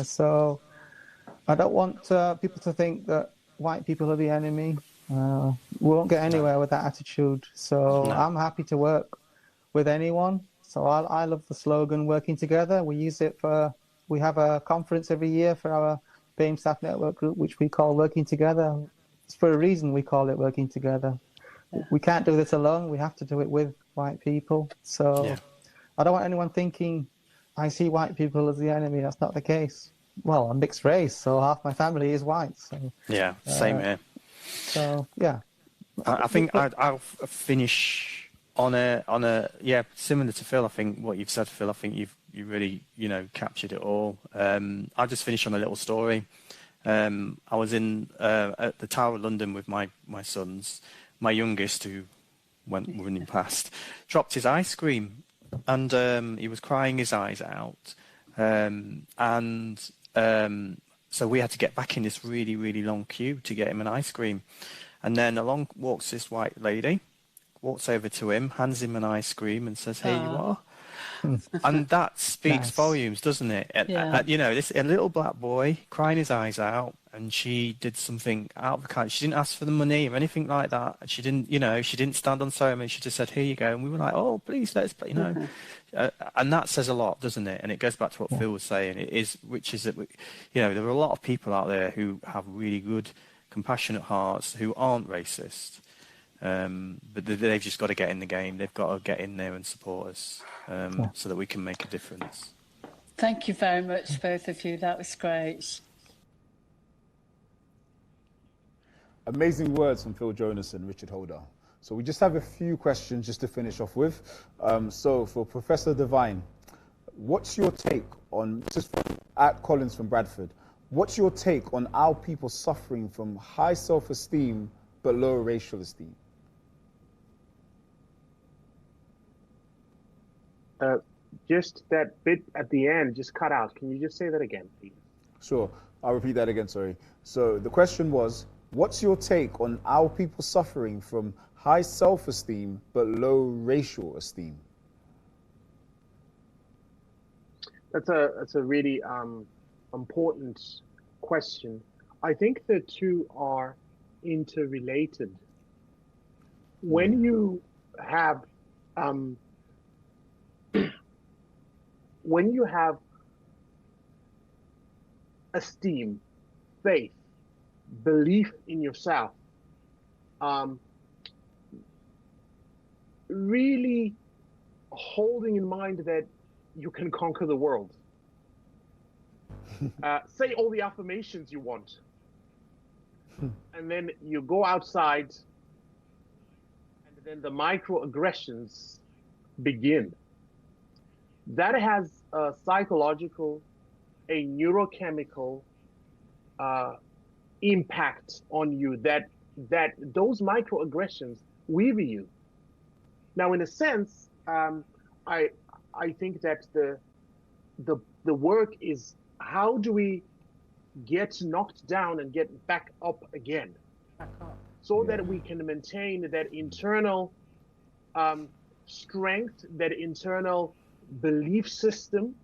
So I don't want people to think that white people are the enemy. We won't get anywhere with that attitude. So I'm happy to work with anyone. So I love the slogan, working together. We use it we have a conference every year for our BAME staff network group, which we call Working Together. It's for a reason we call it Working Together. We can't do this alone. We have to do it with white people. So I don't want anyone thinking I see white people as the enemy. That's not the case. Well, I'm mixed race, so half my family is white. So yeah, same here. So yeah, I think I'll finish on a similar to Phil. I think what you've said, Phil. I think you really captured it all. I'll just finish on a little story. I was in at the Tower of London with my sons. My youngest, who went running past, dropped his ice cream, and he was crying his eyes out. So we had to get back in this really, really long queue to get him an ice cream. And then along walks this white lady, walks over to him, hands him an ice cream and says, "Here you are." And that speaks volumes, doesn't it? This a little black boy crying his eyes out, and she did something out of the kind. She didn't ask for the money or anything like that. She didn't, she didn't stand on ceremony. She just said, "Here you go." And we were like, "Oh, please, let's play," and that says a lot, doesn't it? And it goes back to what Phil was saying. Which is that, there are a lot of people out there who have really good, compassionate hearts who aren't racist. But they've just got to get in the game. They've got to get in there and support us so that we can make a difference. Thank you very much, both of you. That was great. Amazing words from Phil Jonas and Richard Holder. So we just have a few questions just to finish off with. So for Professor Devine, what's your take on, just at Collins from Bradford, what's your take on our people suffering from high self-esteem but low racial esteem? Just that bit at the end just cut out. Can you just say that again, please? Sure. I'll repeat that again, sorry. So the question was, what's your take on our people suffering from high self-esteem but low racial esteem? That's a really important question. I think the two are interrelated. When you have esteem, faith, belief in yourself, really holding in mind that you can conquer the world. Say all the affirmations you want, and then you go outside, and then the microaggressions begin. That has a psychological, a neurochemical impact on you, that those microaggressions weaver you. Now, in a sense, I think that the work is, how do we get knocked down and get back up again, so that we can maintain that internal strength, that internal belief system,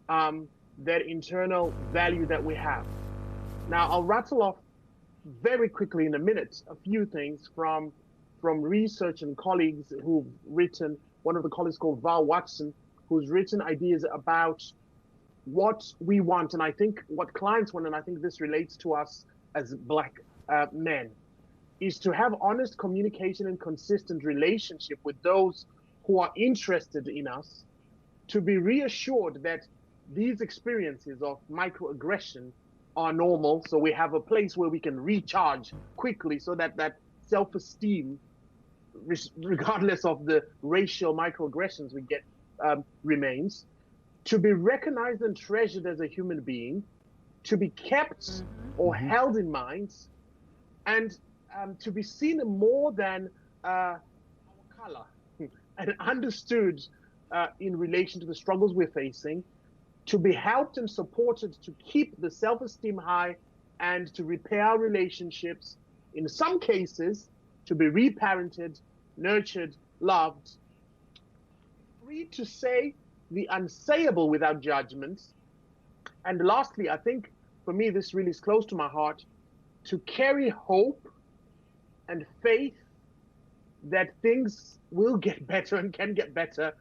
that internal value that we have. Now, I'll rattle off very quickly in a minute a few things from research and colleagues who've written. One of the colleagues called Val Watson, who's written ideas about what we want, and I think what clients want, and I think this relates to us as Black men, is to have honest communication and consistent relationship with those who are interested in us, to be reassured that these experiences of microaggression are normal, so we have a place where we can recharge quickly, so that self-esteem, regardless of the racial microaggressions we get, remains, to be recognized and treasured as a human being, to be kept or held in mind, and to be seen more than our color and understood in relation to the struggles we're facing, to be helped and supported to keep the self-esteem high and to repair our relationships, in some cases, to be reparented, nurtured, loved, free to say the unsayable without judgment. And lastly, I think for me, this really is close to my heart, to carry hope and faith that things will get better and can get better,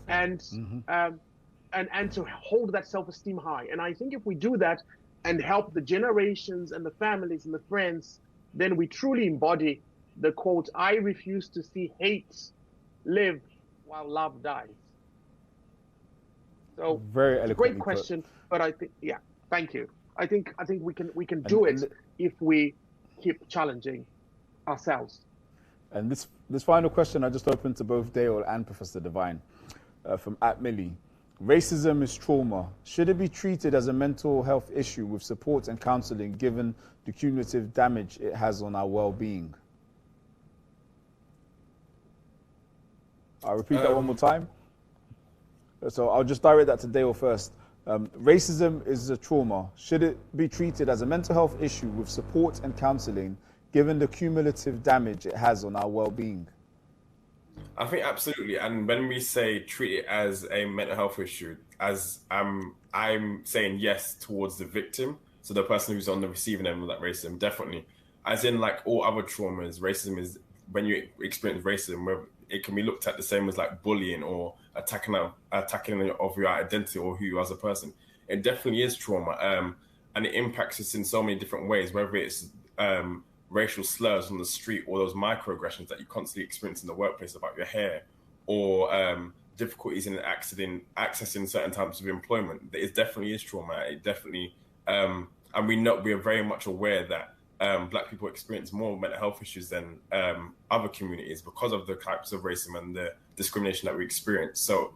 and to hold that self-esteem high. And I think if we do that and help the generations and the families and the friends, then we truly embody the quote, "I refuse to see hate live while love dies." So very eloquently great question, but I think, yeah, thank you. I think we can do it if we keep challenging ourselves. And this final question I just opened to both Dale and Professor Devine from @Millie. Racism is trauma. Should it be treated as a mental health issue with support and counseling given the cumulative damage it has on our well-being? I'll repeat that one more time. So I'll just direct that to Dale first. Racism is a trauma. Should it be treated as a mental health issue with support and counseling given the cumulative damage it has on our well-being? I think absolutely. And when we say treat it as a mental health issue, as I'm saying yes towards the victim, so the person who's on the receiving end of that racism, definitely. As in, like all other traumas, racism is, when you experience racism, where it can be looked at the same as like bullying or attacking of your identity or who you are as a person. It definitely is trauma, and it impacts us in so many different ways, whether it's racial slurs on the street or those microaggressions that you constantly experience in the workplace about your hair, or difficulties in accessing certain types of employment. It definitely is trauma. It definitely, and we are very much aware that Black people experience more mental health issues than other communities because of the types of racism and the discrimination that we experience. So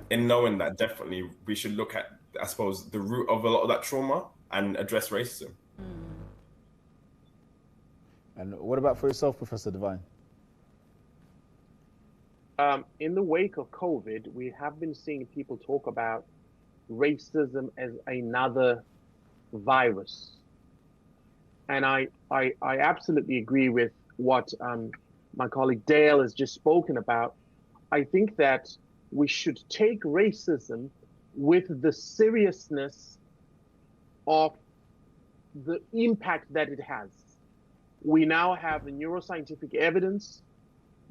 in knowing that, definitely we should look at, I suppose, the root of a lot of that trauma and address racism. And what about for yourself, Professor Devine? In the wake of COVID, we have been seeing people talk about racism as another virus. And I absolutely agree with what my colleague Dale has just spoken about. I think that we should take racism with the seriousness of the impact that it has. We now have the neuroscientific evidence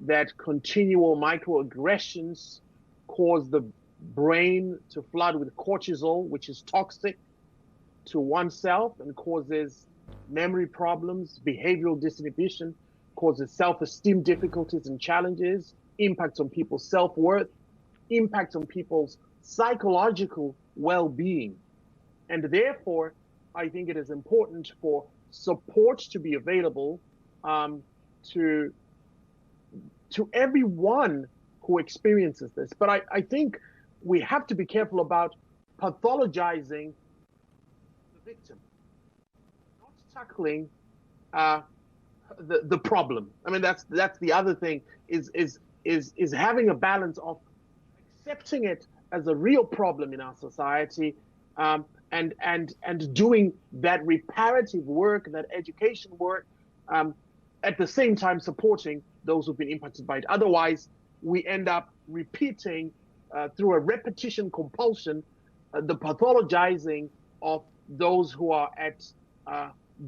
that continual microaggressions cause the brain to flood with cortisol, which is toxic to oneself and causes memory problems, behavioral disinhibition, causes self-esteem difficulties and challenges, impacts on people's self-worth, impacts on people's psychological well-being. And therefore, I think it is important for support to be available to everyone who experiences this. But I think we have to be careful about pathologizing the victim, not tackling the problem. I mean, that's the other thing is having a balance of accepting it as a real problem in our society, and doing that reparative work, that education work, at the same time supporting those who've been impacted by it. Otherwise, we end up repeating through a repetition compulsion the pathologizing of those who are at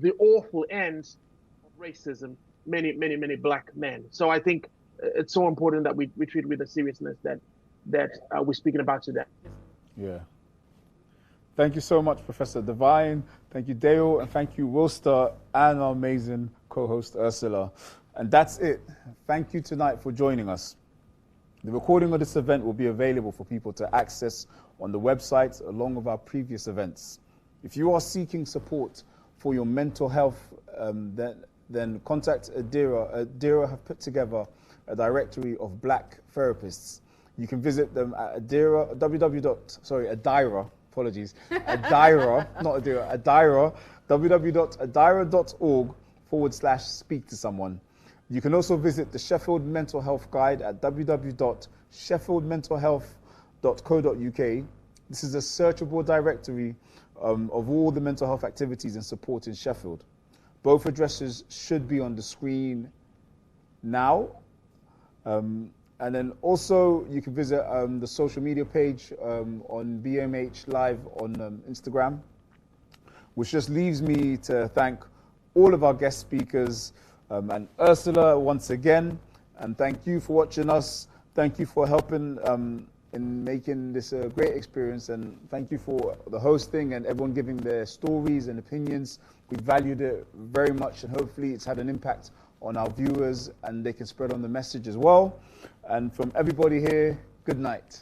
the awful end of racism, many Black men. So I think it's so important that we treat with the seriousness that we're speaking about today. Yeah. Thank you so much, Professor Devine. Thank you, Dale, and thank you, Wilster, and our amazing co-host, Ursula. And that's it. Thank you tonight for joining us. The recording of this event will be available for people to access on the website along with our previous events. If you are seeking support for your mental health, then then contact Adira. Adira have put together a directory of black therapists. You can visit them at Adira, Adira, apologies, Adira, not Adira, Adira, www.adira.org/speak to someone. You can also visit the Sheffield Mental Health Guide at www.sheffieldmentalhealth.co.uk. This is a searchable directory of all the mental health activities and support in Sheffield. Both addresses should be on the screen now. And then also you can visit the social media page on BMH Live on Instagram, which just leaves me to thank all of our guest speakers and Ursula once again. And thank you for watching us. Thank you for helping in making this a great experience. And thank you for the hosting and everyone giving their stories and opinions. We valued it very much, and hopefully it's had an impact on our viewers and they can spread on the message as well. And from everybody here, good night.